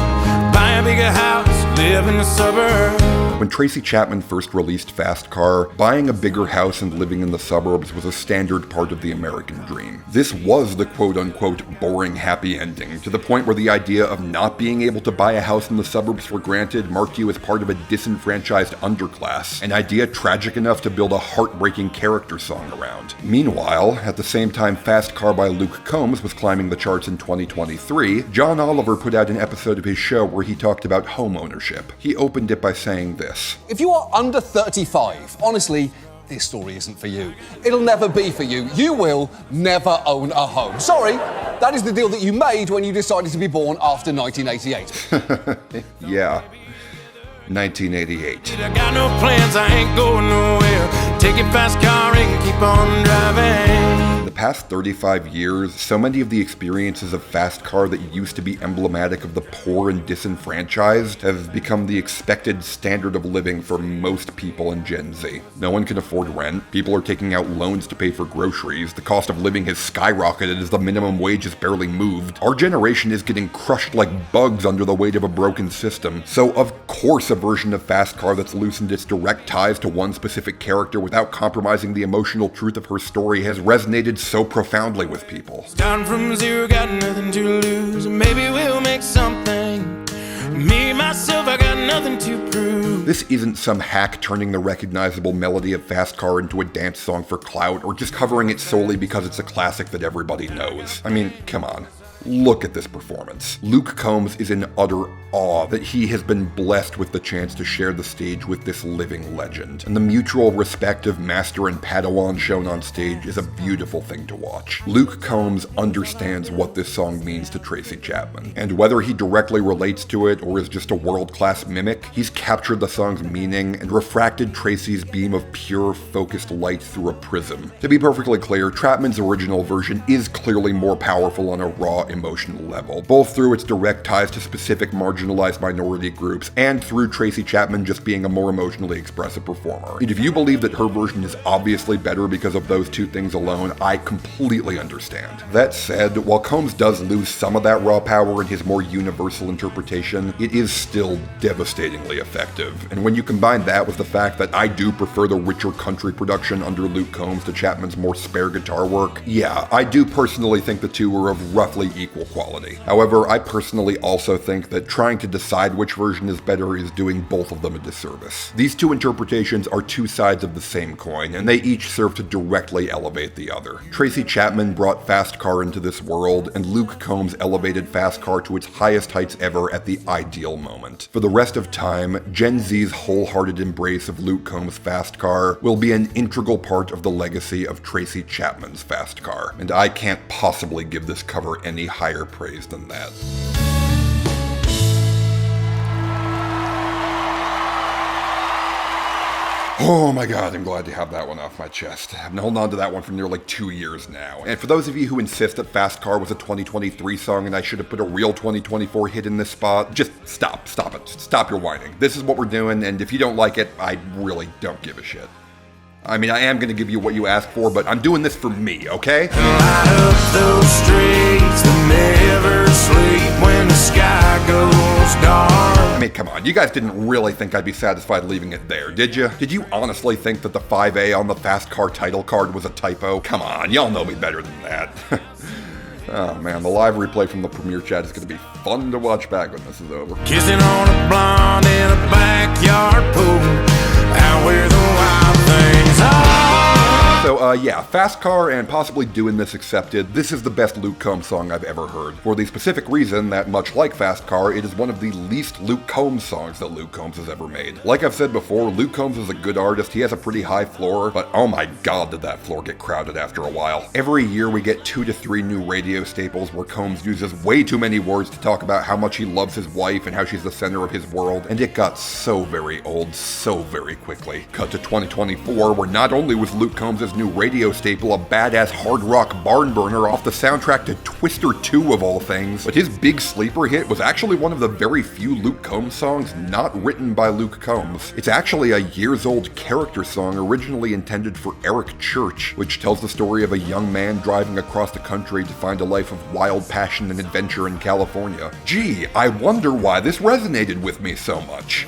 buy a bigger house, live in the suburbs. When Tracy Chapman first released Fast Car, buying a bigger house and living in the suburbs was a standard part of the American dream. This was the quote-unquote boring happy ending, to the point where the idea of not being able to buy a house in the suburbs for granted marked you as part of a disenfranchised underclass, an idea tragic enough to build a heartbreaking character song around. Meanwhile, at the same time Fast Car by Luke Combs was climbing the charts in 2023, John Oliver put out an episode of his show where he talked about home ownership. He opened it by saying this. If you are under 35, honestly, this story isn't for you. It'll never be for you. You will never own a home. Sorry, that is the deal that you made when you decided to be born after 1988. Yeah. 1988. I got no plans, I ain't going nowhere. Take your fast car and keep on driving. In the past 35 years, so many of the experiences of Fast Car that used to be emblematic of the poor and disenfranchised have become the expected standard of living for most people in Gen Z. No one can afford rent, people are taking out loans to pay for groceries, the cost of living has skyrocketed as the minimum wage has barely moved. Our generation is getting crushed like bugs under the weight of a broken system, so of course a version of Fast Car that's loosened its direct ties to one specific character without compromising the emotional truth of her story has resonated so profoundly with people. Starting from zero, got nothing to lose. Maybe we'll make something. Me, myself, I got nothing to prove. This isn't some hack turning the recognizable melody of Fast Car into a dance song for clout, or just covering it solely because it's a classic that everybody knows. I mean, come on. Look at this performance. Luke Combs is in utter awe that he has been blessed with the chance to share the stage with this living legend, and the mutual respect of master and Padawan shown on stage is a beautiful thing to watch. Luke Combs understands what this song means to Tracy Chapman, and whether he directly relates to it or is just a world-class mimic, he's captured the song's meaning and refracted Tracy's beam of pure, focused light through a prism. To be perfectly clear, Chapman's original version is clearly more powerful on a raw emotional level, both through its direct ties to specific marginalized minority groups and through Tracy Chapman just being a more emotionally expressive performer. And if you believe that her version is obviously better because of those two things alone, I completely understand. That said, while Combs does lose some of that raw power in his more universal interpretation, it is still devastatingly effective. And when you combine that with the fact that I do prefer the richer country production under Luke Combs to Chapman's more spare guitar work, yeah, I do personally think the two are of roughly equal quality. However, I personally also think that trying to decide which version is better is doing both of them a disservice. These two interpretations are two sides of the same coin, and they each serve to directly elevate the other. Tracy Chapman brought Fast Car into this world, and Luke Combs elevated Fast Car to its highest heights ever at the ideal moment. For the rest of time, Gen Z's wholehearted embrace of Luke Combs' Fast Car will be an integral part of the legacy of Tracy Chapman's Fast Car, and I can't possibly give this cover any higher praise than that. Oh my god, I'm glad to have that one off my chest. I've been holding on to that one for nearly 2 years now. And for those of you who insist that Fast Car was a 2023 song and I should have put a real 2024 hit in this spot, just stop it. Stop your whining. This is what we're doing, and if you don't like it, I really don't give a shit. I mean, I am going to give you what you asked for, but I'm doing this for me, okay? Light up those streets that never sleep when the sky goes dark. I mean, come on, you guys didn't really think I'd be satisfied leaving it there, did you? Did you honestly think that the 5A on the Fast Car title card was a typo? Come on, y'all know me better than that. Oh man, the live replay from the premiere chat is going to be fun to watch back when this is over. Kissing on a blonde in a backyard pool, out where the wild things are. So, yeah, Fast Car and possibly Doing This accepted, this is the best Luke Combs song I've ever heard. For the specific reason that, much like Fast Car, it is one of the least Luke Combs songs that Luke Combs has ever made. Like I've said before, Luke Combs is a good artist, he has a pretty high floor, but oh my god did that floor get crowded after a while. Every year we get 2 to 3 new radio staples where Combs uses way too many words to talk about how much he loves his wife and how she's the center of his world, and it got so very old so very quickly. Cut to 2024, where not only was Luke Combs' new radio staple a badass hard rock barn burner off the soundtrack to Twister 2 of all things, but his big sleeper hit was actually one of the very few Luke Combs songs not written by Luke Combs. It's actually a years-old character song originally intended for Eric Church, which tells the story of a young man driving across the country to find a life of wild passion and adventure in California. Gee, I wonder why this resonated with me so much.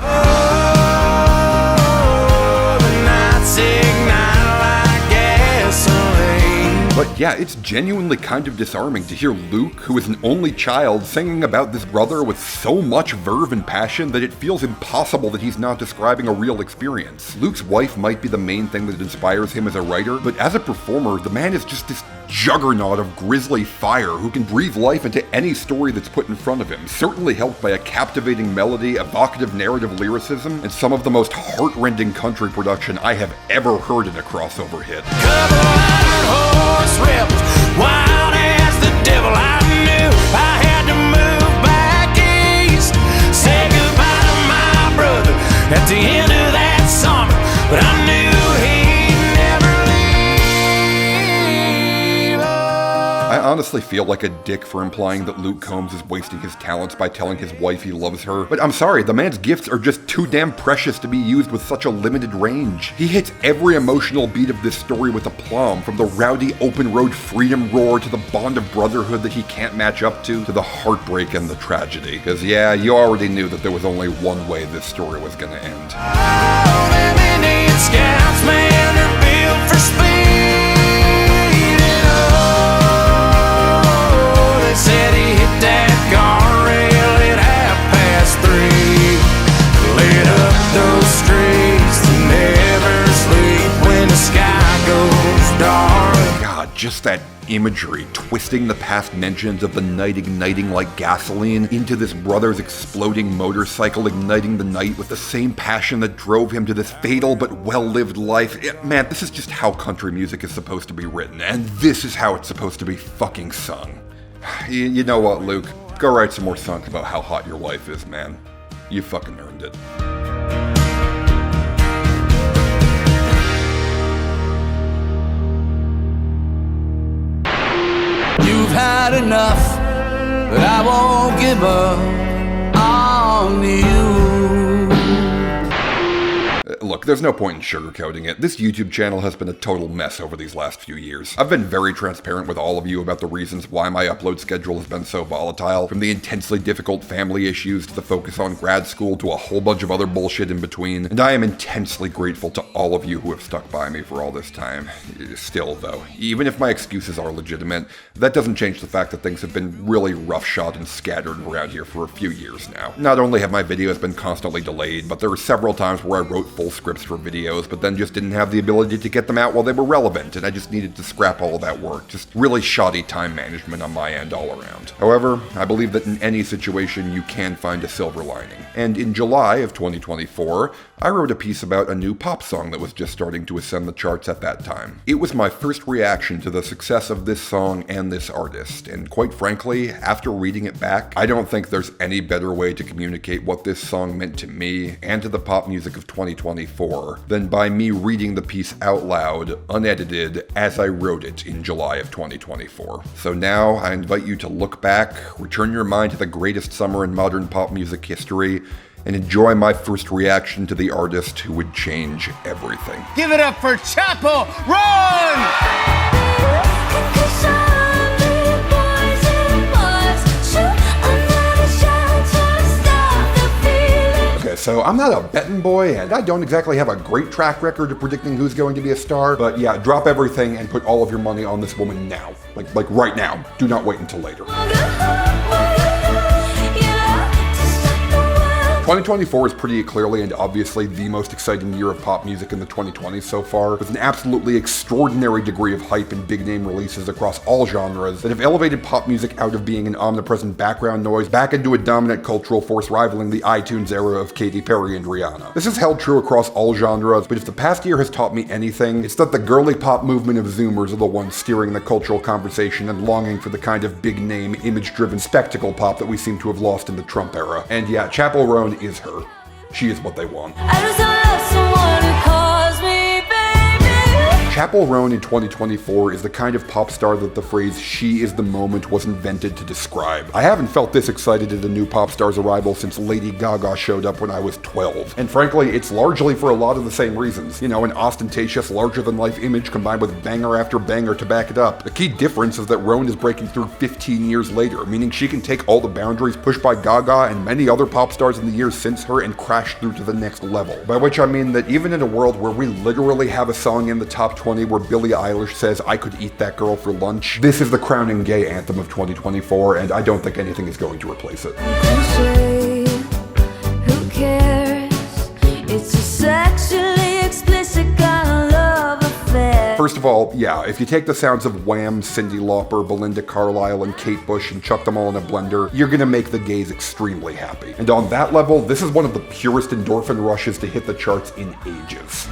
But yeah, it's genuinely kind of disarming to hear Luke, who is an only child, singing about this brother with so much verve and passion that it feels impossible that he's not describing a real experience. Luke's wife might be the main thing that inspires him as a writer, but as a performer, the man is just this juggernaut of grisly fire who can breathe life into any story that's put in front of him, certainly helped by a captivating melody, evocative narrative lyricism, and some of the most heart-rending country production I have ever heard in a crossover hit. Rebels, wild as the devil. I knew I had to move back east, say goodbye to my brother at the end of that summer, but I knew he'd never leave. I honestly feel like a dick for implying that Luke Combs is wasting his talents by telling his wife he loves her, but I'm sorry, the man's gifts are just too damn precious to be used with such a limited range. He hits every emotional beat of this story with aplomb, from the rowdy open road freedom roar to the bond of brotherhood that he can't match up to the heartbreak and the tragedy. Because yeah, you already knew that there was only one way this story was gonna end. Oh, them Indian scouts, man, they're built for speed. Said he hit that guardrail at 3:30. Lit up those streets that never sleep when the sky goes dark. God, God, just that imagery, twisting the past mentions of the night igniting like gasoline into this brother's exploding motorcycle igniting the night with the same passion that drove him to this fatal but well-lived life. Man, this is just how country music is supposed to be written, and this is how it's supposed to be fucking sung. You know what, Luke? Go write some more songs about how hot your wife is, man. You fucking earned it. You've had enough, but I won't give up on you. Look, there's no point in sugarcoating it. This YouTube channel has been a total mess over these last few years. I've been very transparent with all of you about the reasons why my upload schedule has been so volatile, from the intensely difficult family issues to the focus on grad school to a whole bunch of other bullshit in between, and I am intensely grateful to all of you who have stuck by me for all this time. Still, though, even if my excuses are legitimate, that doesn't change the fact that things have been really roughshod and scattered around here for a few years now. Not only have my videos been constantly delayed, but there were several times where I wrote full scripts for videos, but then just didn't have the ability to get them out while they were relevant, and I just needed to scrap all of that work. Just really shoddy time management on my end all around. However, I believe that in any situation you can find a silver lining. And in July of 2024, I wrote a piece about a new pop song that was just starting to ascend the charts at that time. It was my first reaction to the success of this song and this artist, and quite frankly, after reading it back, I don't think there's any better way to communicate what this song meant to me and to the pop music of 2024 than by me reading the piece out loud, unedited, as I wrote it in July of 2024. So now I invite you to look back, return your mind to the greatest summer in modern pop music history, and enjoy my first reaction to the artist who would change everything. Give it up for Chappell! Run! Okay, so I'm not a betting boy, and I don't exactly have a great track record of predicting who's going to be a star, but yeah, drop everything and put all of your money on this woman now. Like right now. Do not wait until later. 2024 is pretty clearly and obviously the most exciting year of pop music in the 2020s so far, with an absolutely extraordinary degree of hype and big name releases across all genres that have elevated pop music out of being an omnipresent background noise back into a dominant cultural force rivaling the iTunes era of Katy Perry and Rihanna. This has held true across all genres, but if the past year has taught me anything, it's that the girly pop movement of Zoomers are the ones steering the cultural conversation and longing for the kind of big name, image-driven spectacle pop that we seem to have lost in the Trump era. And yeah, Chappell Roan is her. She is what they want. Chappell Roan in 2024 is the kind of pop star that the phrase "she is the moment" was invented to describe. I haven't felt this excited at a new pop star's arrival since Lady Gaga showed up when I was 12. And frankly, it's largely for a lot of the same reasons. You know, an ostentatious, larger-than-life image combined with banger after banger to back it up. The key difference is that Roan is breaking through 15 years later, meaning she can take all the boundaries pushed by Gaga and many other pop stars in the years since her and crash through to the next level. By which I mean that even in a world where we literally have a song in the top 20 where Billie Eilish says, "I could eat that girl for lunch," this is the crowning gay anthem of 2024, and I don't think anything is going to replace it. Who cares? It's a sexually explicit kind of love affair. First of all, yeah, if you take the sounds of Wham, Cyndi Lauper, Belinda Carlisle, and Kate Bush and chuck them all in a blender, you're gonna make the gays extremely happy. And on that level, this is one of the purest endorphin rushes to hit the charts in ages.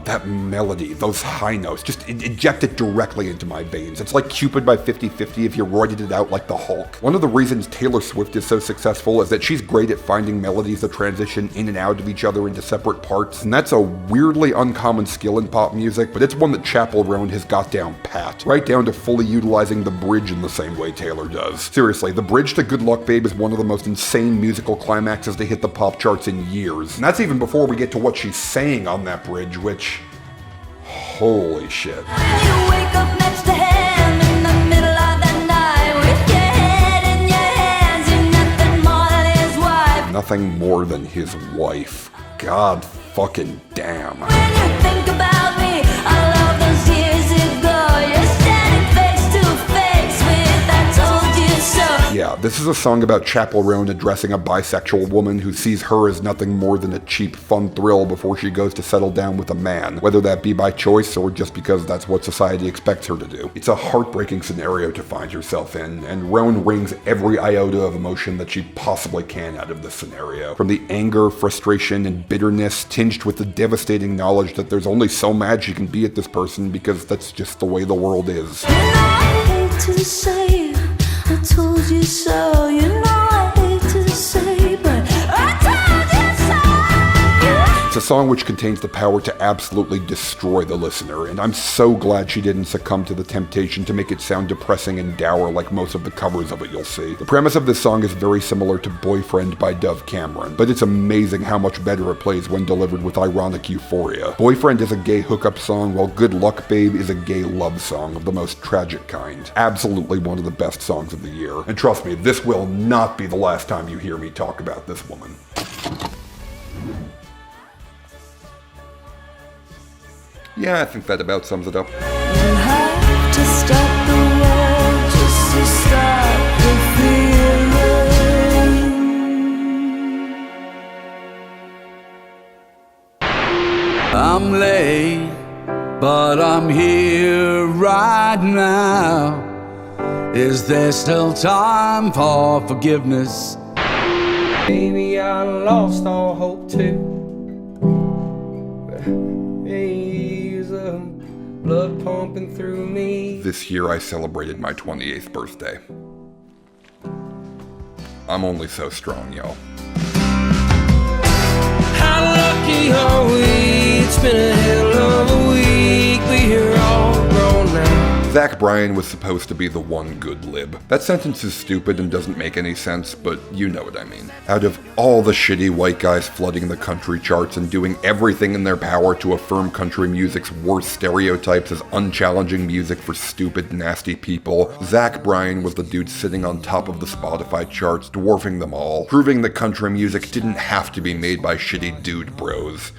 That melody, those high notes, just inject it directly into my veins. It's like Cupid by 50/50 if you roided it out like the Hulk. One of the reasons Taylor Swift is so successful is that she's great at finding melodies that transition in and out of each other into separate parts, and that's a weirdly uncommon skill in pop music, but it's one that Chappell Roan has got down pat, right down to fully utilizing the bridge in the same way Taylor does. Seriously, the bridge to Good Luck Babe is one of the most insane musical climaxes to hit the pop charts in years, and that's even before we get to what she's saying on that bridge, which... holy shit. Nothing more than his wife. God fucking damn. When you think about me, all of those years ago, you're standing face to face with I told you so. Yeah, this is a song about Chappell Roan addressing a bisexual woman who sees her as nothing more than a cheap, fun thrill before she goes to settle down with a man, whether that be by choice or just because that's what society expects her to do. It's a heartbreaking scenario to find yourself in, and Roan wrings every iota of emotion that she possibly can out of this scenario. From the anger, frustration, and bitterness tinged with the devastating knowledge that there's only so mad she can be at this person because that's just the way the world is. I hate to say I told you so. You know I hate to say, but I told you so. It's a song which contains the power to absolutely destroy the listener, and I'm so glad she didn't succumb to the temptation to make it sound depressing and dour like most of the covers of it you'll see. The premise of this song is very similar to Boyfriend by Dove Cameron, but it's amazing how much better it plays when delivered with ironic euphoria. Boyfriend is a gay hookup song, while Good Luck Babe is a gay love song of the most tragic kind. Absolutely one of the best songs of the year. And trust me, this will not be the last time you hear me talk about this woman. Yeah, I think that about sums it up. You have to stop the war just to stop the feeling. I'm late, but I'm here right now. Is there still time for forgiveness? Maybe I lost all hope too. Blood pumping through me. This year I celebrated my 28th birthday. I'm only so strong, y'all. How lucky are we? It's been a hell of a week. We're all grown now. Zach Bryan was supposed to be the one good lib. That sentence is stupid and doesn't make any sense, but you know what I mean. Out of all the shitty white guys flooding the country charts and doing everything in their power to affirm country music's worst stereotypes as unchallenging music for stupid, nasty people, Zach Bryan was the dude sitting on top of the Spotify charts, dwarfing them all, proving that country music didn't have to be made by shitty dude bros.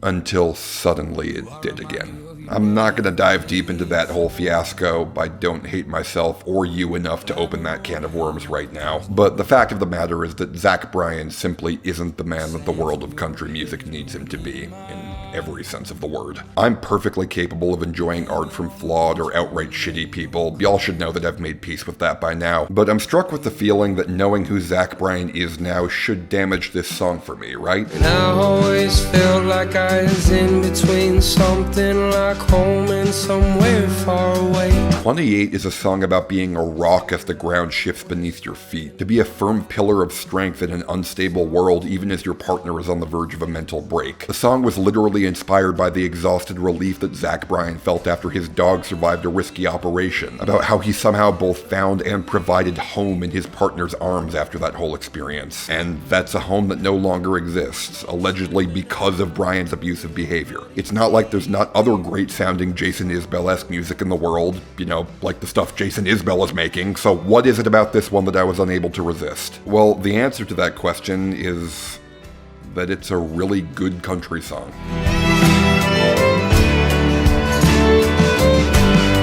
Until suddenly it did again. I'm not gonna dive deep into that whole fiasco. I don't hate myself or you enough to open that can of worms right now. But the fact of the matter is that Zach Bryan simply isn't the man that the world of country music needs him to be, in every sense of the word. I'm perfectly capable of enjoying art from flawed or outright shitty people. Y'all should know that I've made peace with that by now. But I'm struck with the feeling that knowing who Zach Bryan is now should damage this song for me, right? And I always felt like I was in between something like home and somewhere far away. 28 is a song about being a rock as the ground shifts beneath your feet, to be a firm pillar of strength in an unstable world even as your partner is on the verge of a mental break. The song was literally inspired by the exhausted relief that Zach Bryan felt after his dog survived a risky operation, about how he somehow both found and provided home in his partner's arms after that whole experience. And that's a home that no longer exists, allegedly because of Bryan's abusive behavior. It's not like there's not other great sounding Jason Isbell-esque music in the world, you know, like the stuff Jason Isbell is making, so what is it about this one that I was unable to resist? Well, the answer to that question is that it's a really good country song.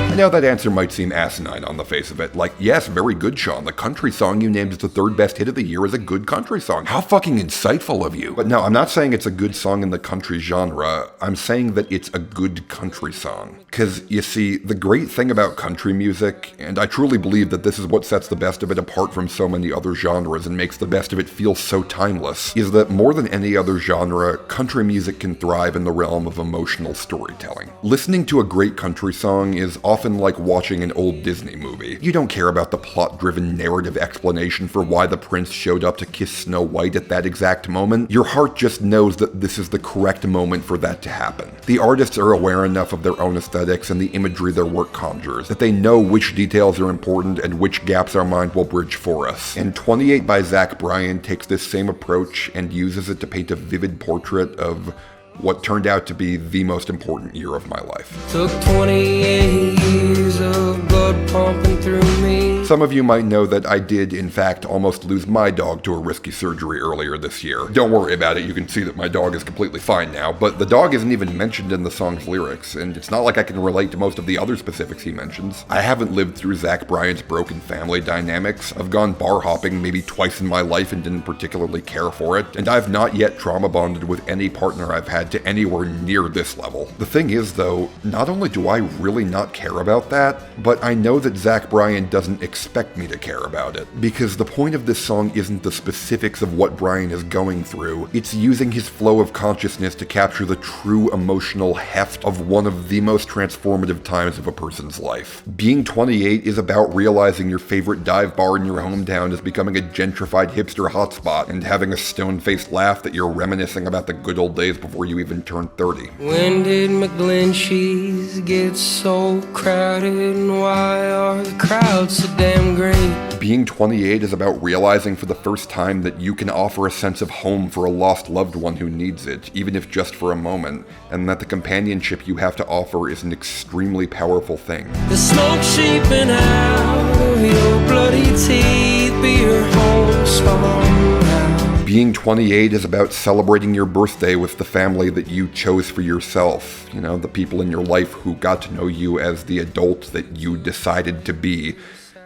I know that answer might seem asinine on the face of it. Like, yes, very good, Sean. The country song you named as the third best hit of the year is a good country song. How fucking insightful of you. But no, I'm not saying it's a good song in the country genre. I'm saying that it's a good country song. Because, you see, the great thing about country music, and I truly believe that this is what sets the best of it apart from so many other genres and makes the best of it feel so timeless, is that more than any other genre, country music can thrive in the realm of emotional storytelling. Listening to a great country song is often like watching an old Disney movie. You don't care about the plot-driven narrative explanation for why the prince showed up to kiss Snow White at that exact moment. Your heart just knows that this is the correct moment for that to happen. The artists are aware enough of their own aesthetics and the imagery their work conjures that they know which details are important and which gaps our mind will bridge for us. And 28 by Zach Bryan takes this same approach and uses it to paint a vivid portrait of what turned out to be the most important year of my life. Took 28 years of blood pumping through me. Some of you might know that I did, in fact, almost lose my dog to a risky surgery earlier this year. Don't worry about it, you can see that my dog is completely fine now, but the dog isn't even mentioned in the song's lyrics, and it's not like I can relate to most of the other specifics he mentions. I haven't lived through Zach Bryan's broken family dynamics. I've gone bar hopping maybe twice in my life and didn't particularly care for it, and I've not yet trauma bonded with any partner I've had to anywhere near this level. The thing is, though, not only do I really not care about that, but I know that Zach Bryan doesn't expect me to care about it, because the point of this song isn't the specifics of what Bryan is going through, it's using his flow of consciousness to capture the true emotional heft of one of the most transformative times of a person's life. Being 28 is about realizing your favorite dive bar in your hometown is becoming a gentrified hipster hotspot, and having a stone-faced laugh that you're reminiscing about the good old days before you even turned 30. When did McGlinchey's get so crowded, and why are the crowds so damn great? Being 28 is about realizing for the first time that you can offer a sense of home for a lost loved one who needs it, even if just for a moment, and that the companionship you have to offer is an extremely powerful thing. The smoke seeping out of your bloody teeth, be your home somehow. Being 28 is about celebrating your birthday with the family that you chose for yourself. You know, the people in your life who got to know you as the adult that you decided to be,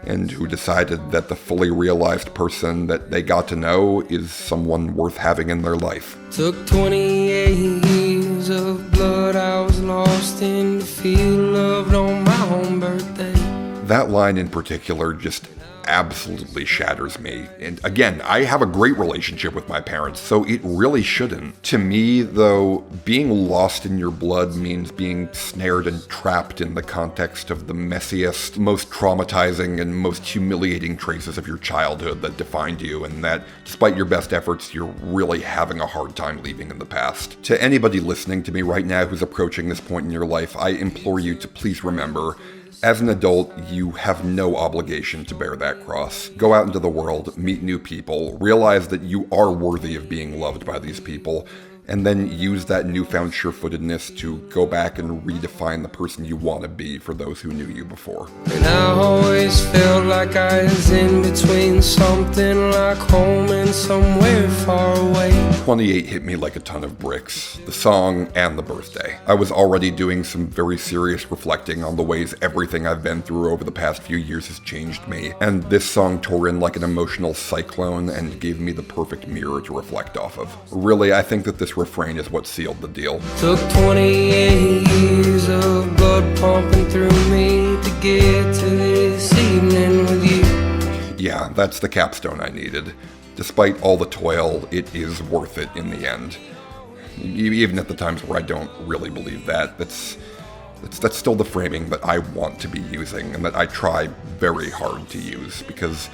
and who decided that the fully realized person that they got to know is someone worth having in their life. Took 28 years of blood, I was lost in the field, loved on my own birthday. That line in particular just absolutely shatters me. And again, I have a great relationship with my parents, so it really shouldn't. To me, though, being lost in your blood means being snared and trapped in the context of the messiest, most traumatizing, and most humiliating traces of your childhood that defined you, and that, despite your best efforts, you're really having a hard time leaving in the past. To anybody listening to me right now who's approaching this point in your life, I implore you to please remember, as an adult, you have no obligation to bear that cross. Go out into the world, meet new people, realize that you are worthy of being loved by these people, and then use that newfound sure-footedness to go back and redefine the person you want to be for those who knew you before. And I always felt like I was in between something like home and somewhere far away. 28 hit me like a ton of bricks, the song and the birthday. I was already doing some very serious reflecting on the ways everything I've been through over the past few years has changed me, and this song tore in like an emotional cyclone and gave me the perfect mirror to reflect off of. Really, I think that this refrain is what sealed the deal. Took 28 years of blood pumping through me to get to this evening with you. Yeah, that's the capstone I needed. Despite all the toil, it is worth it in the end. Even at the times where I don't really believe that, that's still the framing that I want to be using and that I try very hard to use, because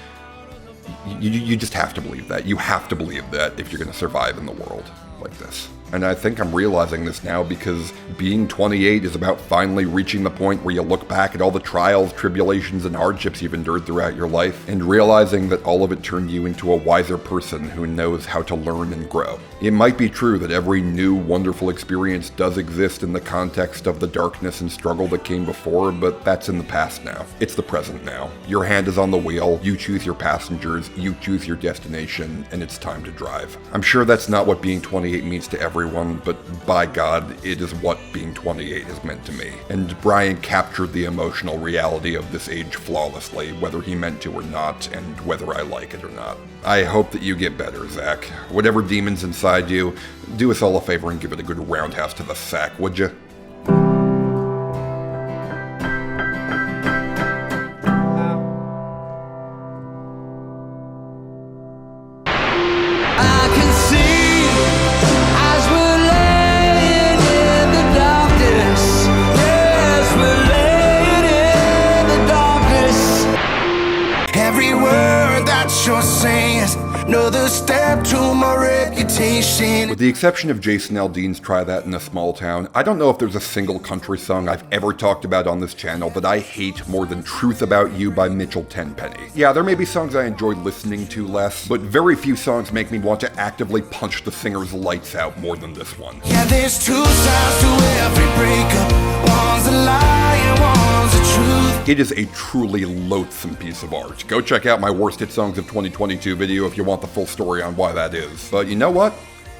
you just have to believe that. You have to believe that if you're going to survive in the world like this. And I think I'm realizing this now, because being 28 is about finally reaching the point where you look back at all the trials, tribulations, and hardships you've endured throughout your life, and realizing that all of it turned you into a wiser person who knows how to learn and grow. It might be true that every new, wonderful experience does exist in the context of the darkness and struggle that came before, but that's in the past now. It's the present now. Your hand is on the wheel, you choose your passengers, you choose your destination, and it's time to drive. I'm sure that's not what being 28 means to everyone, but by God, it is what being 28 has meant to me. And Bryan captured the emotional reality of this age flawlessly, whether he meant to or not, and whether I like it or not. I hope that you get better, Zach. Whatever demons inside you, do us all a favor and give it a good roundhouse to the sack, would you? Another step to my reputation. wishing. With the exception of Jason Aldean's Try That in a Small Town, I don't know if there's a single country song I've ever talked about on this channel that I hate more than Truth About You by Mitchell Tenpenny. Yeah, there may be songs I enjoy listening to less, but very few songs make me want to actively punch the singer's lights out more than this one. Yeah, there's two sides to every breakup. One's a lie and one's a truth. It is a truly loathsome piece of art. Go check out my Worst Hit Songs of 2022 video if you want the full story on why that is. But you know what?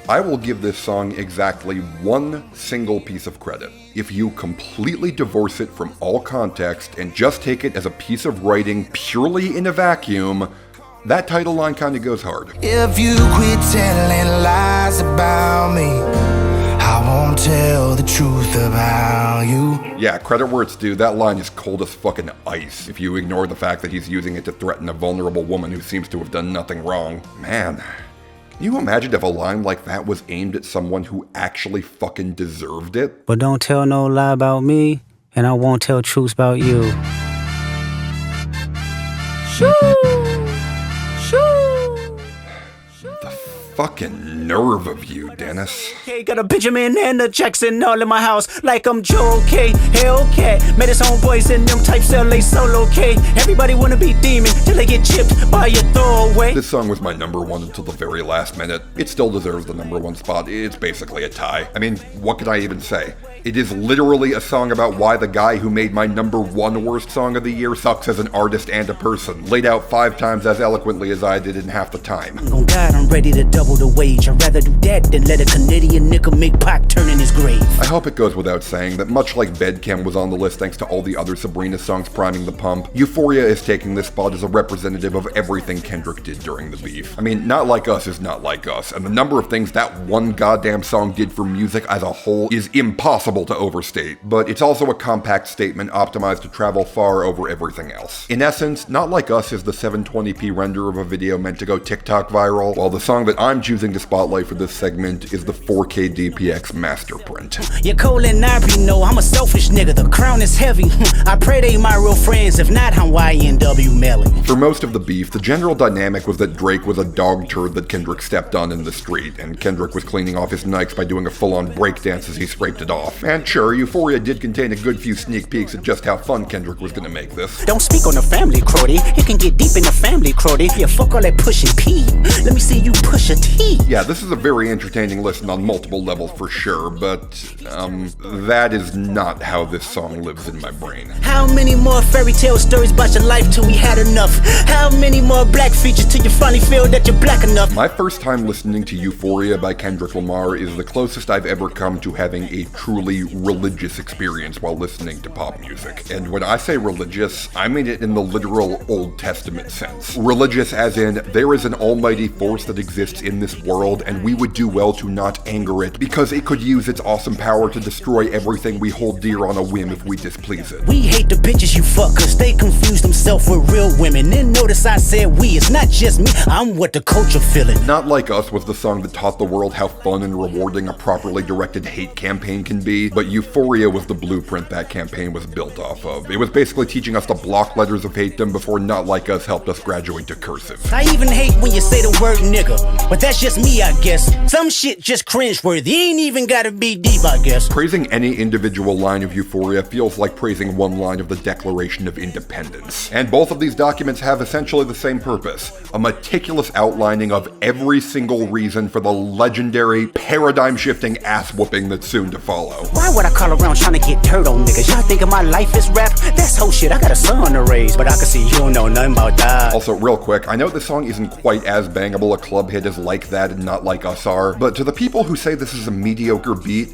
I will give this song exactly one single piece of credit. If you completely divorce it from all context and just take it as a piece of writing purely in a vacuum, that title line kind of goes hard. If you quit telling lies about me, I won't tell the truth about you. Yeah, credit where it's due, that line is cold as fucking ice, if you ignore the fact that he's using it to threaten a vulnerable woman who seems to have done nothing wrong. Man, can you imagine if a line like that was aimed at someone who actually fucking deserved it? But don't tell no lie about me, and I won't tell truths about you. Shoo! Fucking nerve of you, Dennis. Hey, got a Benjamin and a Jackson all in my house, like I'm Joe K. Hellcat, met his homeboys in them types LA solo K. Everybody wanna be demon till they get chipped by your throwaway. This song was my number one until the very last minute. It still deserves the number one spot. It's basically a tie. I mean, what could I even say? It is literally a song about why the guy who made my number one worst song of the year sucks as an artist and a person, laid out 5 times as eloquently as I did in half the time. Oh God, I'm ready to double the wage. I'd rather do that than let a Canadian nigga make Pac turn in his grave. I hope it goes without saying that much like Bedchem was on the list thanks to all the other Sabrina songs priming the pump, Euphoria is taking this spot as a representative of everything Kendrick did during the beef. I mean, Not Like Us is Not Like Us, and the number of things that one goddamn song did for music as a whole is impossible to overstate, but it's also a compact statement optimized to travel far over everything else. In essence, Not Like Us is the 720p render of a video meant to go TikTok viral, while the song that I'm choosing to spotlight for this segment is the 4K DPX master print. You're cold and I know I'm a selfish nigga, the crown is heavy. I pray they my real friends, if not, I'm YNW Melly. For most of the beef, the general dynamic was that Drake was a dog turd that Kendrick stepped on in the street, and Kendrick was cleaning off his Nikes by doing a full-on breakdance as he scraped it off. And sure, Euphoria did contain a good few sneak peeks at just how fun Kendrick was gonna make this. Don't speak on the family, Crody. You can get deep in the family, Crody. Yeah, fuck all that pushing P. Let me see you push a T. Yeah, this is a very entertaining listen on multiple levels for sure, but, that is not how this song lives in my brain. How many more fairy tale stories about your life till we had enough? How many more black features till you finally feel that you're black enough? My first time listening to Euphoria by Kendrick Lamar is the closest I've ever come to having a truly religious experience while listening to pop music. And when I say religious, I mean it in the literal Old Testament sense. Religious as in, there is an almighty force that exists in this world, and we would do well to not anger it, because it could use its awesome power to destroy everything we hold dear on a whim if we displease it. We hate the bitches you fuck, cause they confuse themselves with real women. Then notice I said we, it's not just me, I'm what the culture feeling. Not Like Us was the song that taught the world how fun and rewarding a properly directed hate campaign can be, but Euphoria was the blueprint that campaign was built off of. It was basically teaching us to block letters of hatedom before Not Like Us helped us graduate to cursive. I even hate when you say the word nigga, but that's just me, I guess. Some shit just cringeworthy, ain't even gotta be deep, I guess. Praising any individual line of Euphoria feels like praising one line of the Declaration of Independence. And both of these documents have essentially the same purpose, a meticulous outlining of every single reason for the legendary, paradigm-shifting ass-whooping that's soon to follow. Why would I call around trying to get dirt on niggas? Y'all thinking my life is rap? That's whole shit, I got a son to raise, but I can see you don't know nothing about that. Also, real quick, I know this song isn't quite as bangable a club hit as Like That and Not Like Us are, but to the people who say this is a mediocre beat,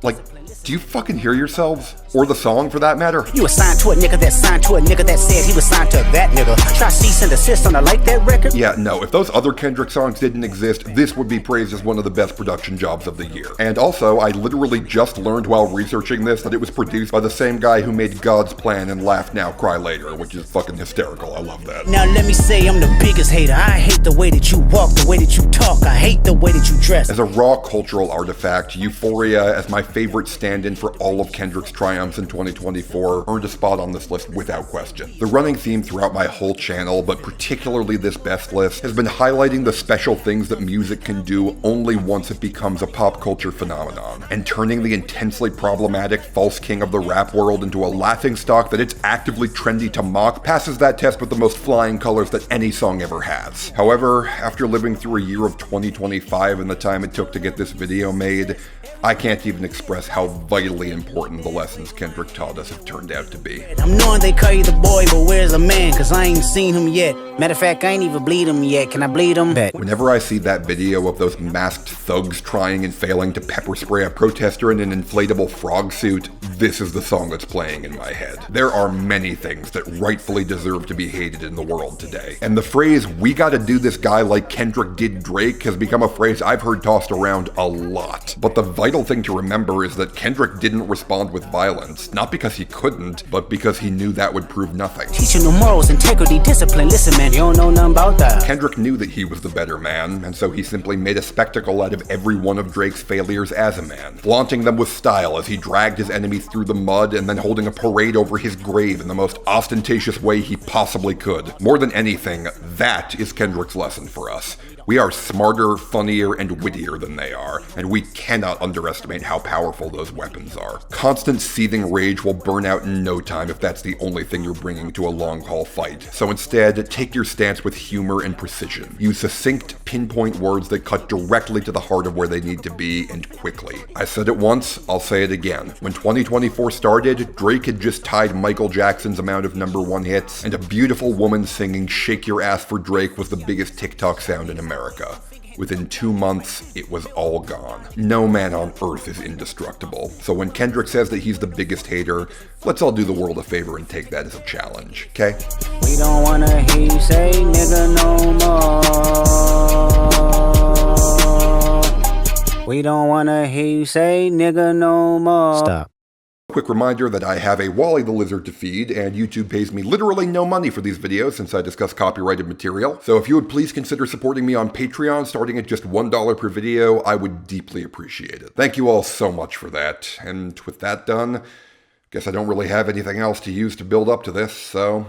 like, do you fucking hear yourselves? Or the song, for that matter? You assigned to a nigga that signed to a nigga that said he was signed to that nigga. Try cease and desist on a Like That record? Yeah, no, if those other Kendrick songs didn't exist, this would be praised as one of the best production jobs of the year. And also, I literally just learned while researching this that it was produced by the same guy who made God's Plan and Laugh Now, Cry Later, which is fucking hysterical. I love that. Now let me say I'm the biggest hater. I hate the way that you walk, the way that you talk. I hate the way way that you dress. As a raw cultural artifact, Euphoria, as my favorite stand-in for all of Kendrick's triumphs in 2024, earned a spot on this list without question. The running theme throughout my whole channel, but particularly this best list, has been highlighting the special things that music can do only once it becomes a pop culture phenomenon, and turning the intensely problematic false king of the rap world into a laughingstock that it's actively trendy to mock passes that test with the most flying colors that any song ever has. However, after living through a year of 2025 and the time it took to get this video made, I can't even express how vitally important the lessons Kendrick taught us have turned out to be. I'm knowing they call you the boy, but where's the man? Cause I ain't seen him yet. Matter of fact, I ain't even bleed him yet. Can I bleed him? Bet. Whenever I see that video of those masked thugs trying and failing to pepper spray a protester in an inflatable frog suit, this is the song that's playing in my head. There are many things that rightfully deserve to be hated in the world today. And the phrase, "we gotta do this guy like Kendrick did Drake," has become a phrase I've heard tossed around a lot. But the vital thing to remember is that Kendrick didn't respond with violence, not because he couldn't, but because he knew that would prove nothing. Teaching no morals, integrity, discipline. Listen, man, you don't know nothing about that. Kendrick knew that he was the better man, and so he simply made a spectacle out of every one of Drake's failures as a man, flaunting them with style as he dragged his enemies through the mud and then holding a parade over his grave in the most ostentatious way he possibly could. More than anything, that is Kendrick's lesson for us. We are smarter, funnier, and wittier than they are, and we cannot underestimate how powerful those weapons are. Constant seething rage will burn out in no time if that's the only thing you're bringing to a long-haul fight. So instead, take your stance with humor and precision. Use succinct, pinpoint words that cut directly to the heart of where they need to be, and quickly. I said it once, I'll say it again. When 2024 started, Drake had just tied Michael Jackson's amount of #1 hits, and a beautiful woman singing "Shake Your Ass for Drake" was the biggest TikTok sound in America. Within 2 months, it was all gone. No man on earth is indestructible. So when Kendrick says that he's the biggest hater, let's all do the world a favor and take that as a challenge, okay? We don't wanna hear you say nigga no more. We don't wanna hear you say nigga no more. Stop. Quick reminder that I have a Wally the Lizard to feed, and YouTube pays me literally no money for these videos since I discuss copyrighted material. So if you would please consider supporting me on Patreon, starting at just $1 per video, I would deeply appreciate it. Thank you all so much for that. And with that done, guess I don't really have anything else to use to build up to this, so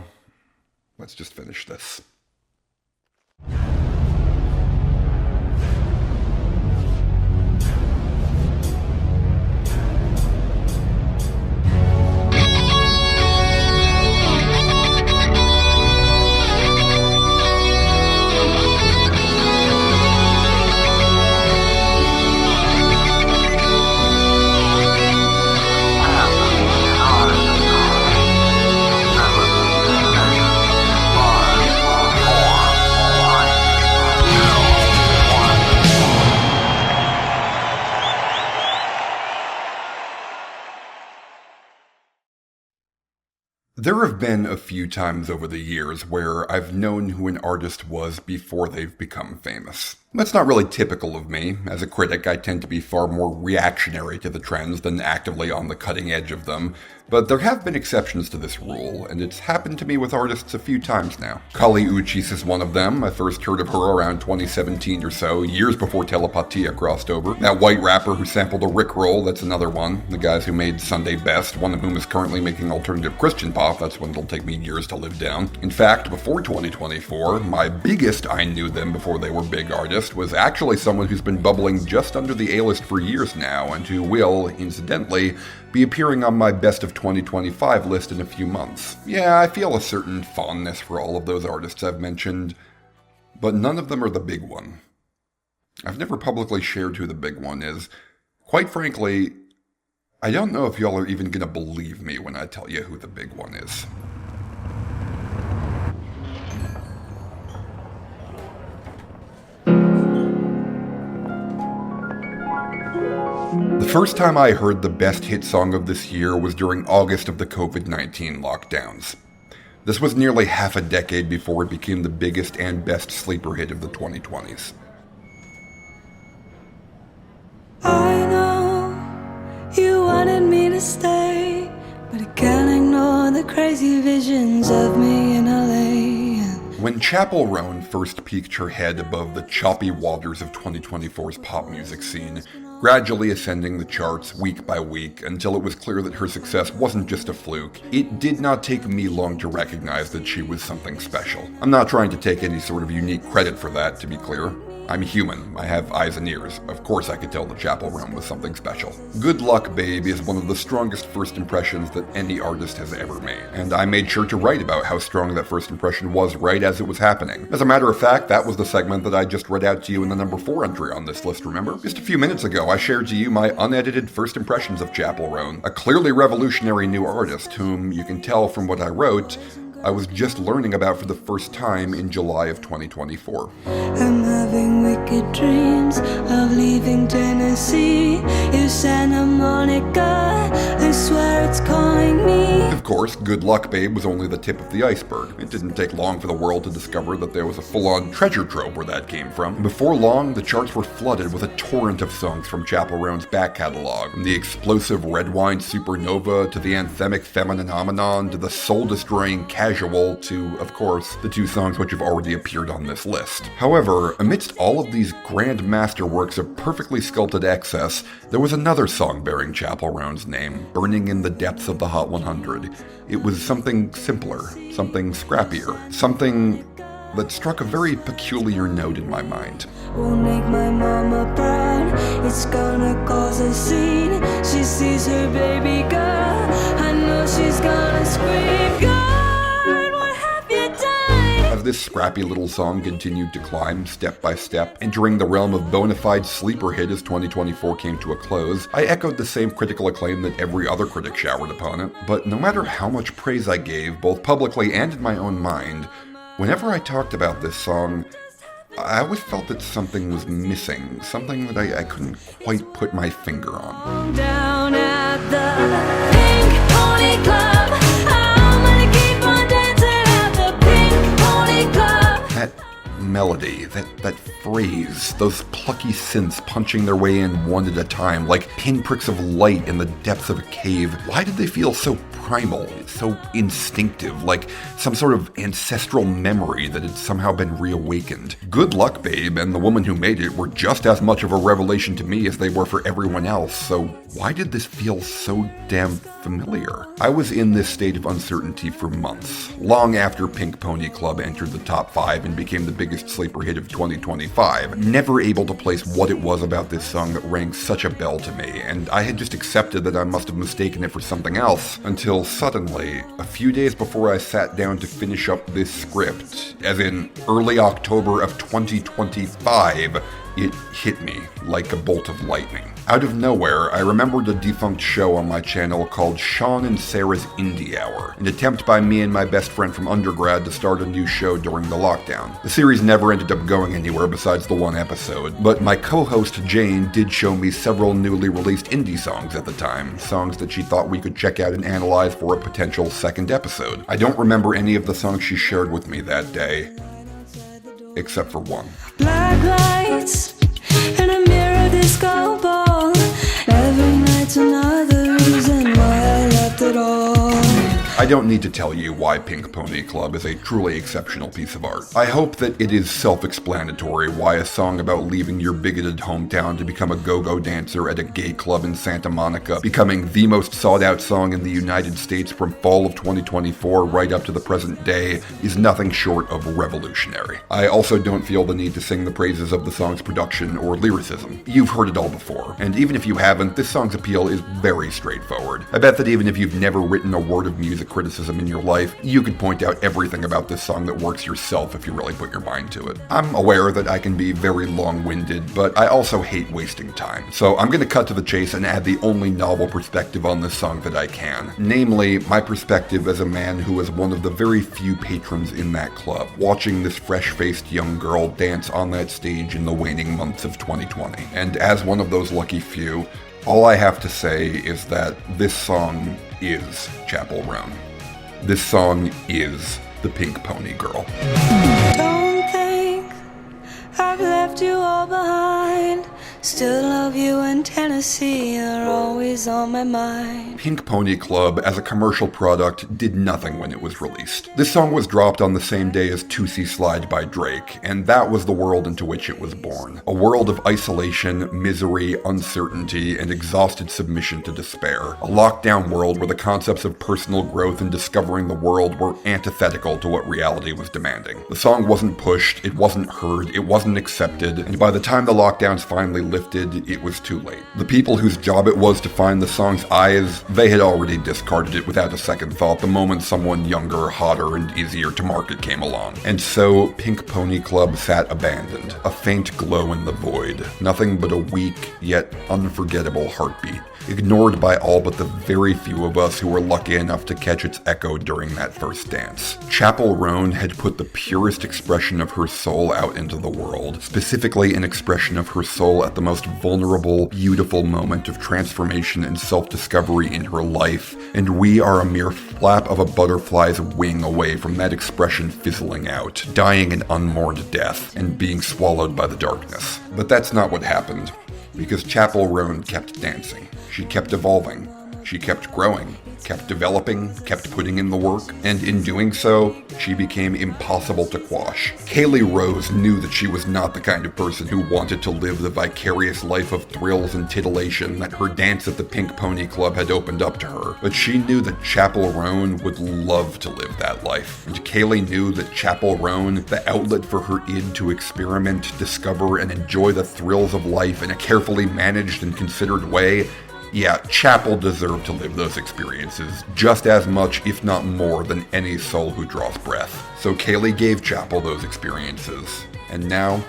let's just finish this. There have been a few times over the years where I've known who an artist was before they've become famous. That's not really typical of me. As a critic, I tend to be far more reactionary to the trends than actively on the cutting edge of them. But there have been exceptions to this rule, and it's happened to me with artists a few times now. Kali Uchis is one of them. I first heard of her around 2017 or so, years before Telepatia crossed over. That white rapper who sampled a Rickroll, that's another one. The guys who made Sunday Best, one of whom is currently making alternative Christian pop, that's one that'll take me years to live down. In fact, before 2024, my biggest I knew them before they were big artist was actually someone who's been bubbling just under the A-list for years now, and who will, incidentally, be appearing on my Best of 2025 list in a few months. Yeah, I feel a certain fondness for all of those artists I've mentioned, but none of them are the big one. I've never publicly shared who the big one is. Quite frankly, I don't know if y'all are even gonna believe me when I tell you who the big one is. The first time I heard the best hit song of this year was during August of the COVID-19 lockdowns. This was nearly half a decade before it became the biggest and best sleeper hit of the 2020s. I know you wanted me to stay, but I can't ignore the crazy visions of me in LA. When Chappell Roan first peeked her head above the choppy waters of 2024's pop music scene, gradually ascending the charts week by week until it was clear that her success wasn't just a fluke, it did not take me long to recognize that she was something special. I'm not trying to take any sort of unique credit for that, to be clear. I'm human. I have eyes and ears. Of course I could tell that Chappell Roan was something special. Good Luck Babe is one of the strongest first impressions that any artist has ever made, and I made sure to write about how strong that first impression was right as it was happening. As a matter of fact, that was the segment that I just read out to you in the number 4 entry on this list, remember? Just a few minutes ago, I shared to you my unedited first impressions of Chappell Roan, a clearly revolutionary new artist whom, you can tell from what I wrote, I was just learning about for the first time in July of 2024. I'm having wicked dreams of leaving Tennessee. You Santa Monica, I swear it's calling me. Of course, Good Luck Babe was only the tip of the iceberg. It didn't take long for the world to discover that there was a full-on treasure trove where that came from. Before long, the charts were flooded with a torrent of songs from Chappell Roan's back catalog, from the explosive Red Wine Supernova to the anthemic Femininomenon to the soul-destroying Casual to, of course, the 2 songs which have already appeared on this list. However, amidst all of these grand masterworks of perfectly sculpted excess, there was another song bearing Chappell Roan's name, burning in the depths of the Hot 100. It was something simpler, something scrappier, something that struck a very peculiar note in my mind. Won't make my mama proud. It's gonna cause a scene. She sees her baby girl. I know she's gonna scream, God, what have you done? As this scrappy little song continued to climb step by step, entering the realm of bona fide sleeper hit as 2024 came to a close, I echoed the same critical acclaim that every other critic showered upon it. But no matter how much praise I gave, both publicly and in my own mind, whenever I talked about this song, I always felt that something was missing, something that I couldn't quite put my finger on. Down at the Pink Pony Club, I'm gonna keep on dancing at the Pink Pony Club. That melody, that phrase, those plucky synths punching their way in one at a time, like pinpricks of light in the depths of a cave. Why did they feel so primal, so instinctive, like some sort of ancestral memory that had somehow been reawakened? Good Luck Babe and the woman who made it were just as much of a revelation to me as they were for everyone else, so why did this feel so damn familiar? I was in this state of uncertainty for months, long after Pink Pony Club entered the top 5 and became the biggest sleeper hit of 2025, never able to place what it was about this song that rang such a bell to me, and I had just accepted that I must have mistaken it for something else, until suddenly, a few days before I sat down to finish up this script, as in early October of 2025, it hit me like a bolt of lightning. Out of nowhere, I remembered a defunct show on my channel called Sean and Sarah's Indie Hour, an attempt by me and my best friend from undergrad to start a new show during the lockdown. The series never ended up going anywhere besides the one episode, but my co-host Jane did show me several newly released indie songs at the time, songs that she thought we could check out and analyze for a potential second episode. I don't remember any of the songs she shared with me that day, except for one. Black lights and a mirror disco ball. Every night's another reason why I left it all. I don't need to tell you why Pink Pony Club is a truly exceptional piece of art. I hope that it is self-explanatory why a song about leaving your bigoted hometown to become a go-go dancer at a gay club in Santa Monica, becoming the most sought-out song in the United States from fall of 2024 right up to the present day, is nothing short of revolutionary. I also don't feel the need to sing the praises of the song's production or lyricism. You've heard it all before, and even if you haven't, this song's appeal is very straightforward. I bet that even if you've never written a word of music criticism in your life, you could point out everything about this song that works yourself if you really put your mind to it. I'm aware that I can be very long-winded, but I also hate wasting time. So I'm going to cut to the chase and add the only novel perspective on this song that I can. Namely, my perspective as a man who was one of the very few patrons in that club, watching this fresh-faced young girl dance on that stage in the waning months of 2020. And as one of those lucky few, all I have to say is that this song is Chappell Roan. This song is the Pink Pony Girl. Don't think I've left you all behind. Still love you in Tennessee, you're always on my mind. Pink Pony Club, as a commercial product, did nothing when it was released. This song was dropped on the same day as Tootsie Slide by Drake, and that was the world into which it was born. A world of isolation, misery, uncertainty, and exhausted submission to despair. A lockdown world where the concepts of personal growth and discovering the world were antithetical to what reality was demanding. The song wasn't pushed, it wasn't heard, it wasn't accepted, and by the time the lockdowns finally lifted, it was too late. The people whose job it was to find the song's eyes, they had already discarded it without a second thought the moment someone younger, hotter, and easier to market came along. And so, Pink Pony Club sat abandoned, a faint glow in the void, nothing but a weak, yet unforgettable heartbeat, ignored by all but the very few of us who were lucky enough to catch its echo during that first dance. Chappell Roan had put the purest expression of her soul out into the world, specifically an expression of her soul at the most vulnerable, beautiful moment of transformation and self-discovery in her life, and we are a mere flap of a butterfly's wing away from that expression fizzling out, dying an unmourned death, and being swallowed by the darkness. But that's not what happened, because Chappell Roan kept dancing. She kept evolving, she kept growing, kept developing, kept putting in the work, and in doing so, she became impossible to quash. Kaylee Rose knew that she was not the kind of person who wanted to live the vicarious life of thrills and titillation that her dance at the Pink Pony Club had opened up to her, but she knew that Chappell Roan would love to live that life. And Kaylee knew that Chappell Roan, the outlet for her id to experiment, discover, and enjoy the thrills of life in a carefully managed and considered way, yeah, Chappell deserved to live those experiences just as much, if not more, than any soul who draws breath. So Kaylee gave Chappell those experiences. And now,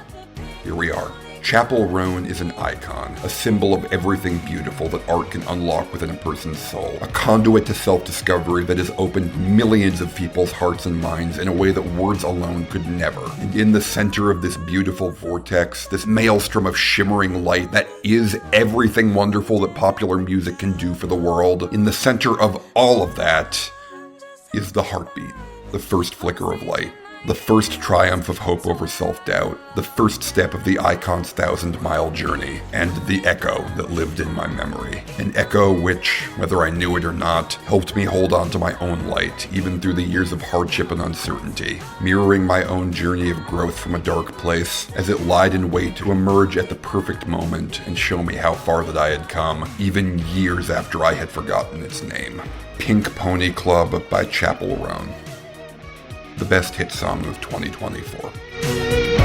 here we are. Chappell Roan is an icon, a symbol of everything beautiful that art can unlock within a person's soul, a conduit to self-discovery that has opened millions of people's hearts and minds in a way that words alone could never. And in the center of this beautiful vortex, this maelstrom of shimmering light that is everything wonderful that popular music can do for the world, in the center of all of that is the heartbeat, the first flicker of light. The first triumph of hope over self-doubt, the first step of the icon's 1,000-mile journey, and the echo that lived in my memory. An echo which, whether I knew it or not, helped me hold on to my own light, even through the years of hardship and uncertainty, mirroring my own journey of growth from a dark place, as it lied in wait to emerge at the perfect moment and show me how far that I had come, even years after I had forgotten its name. Pink Pony Club by Chappell Roan. The best hit song of 2024.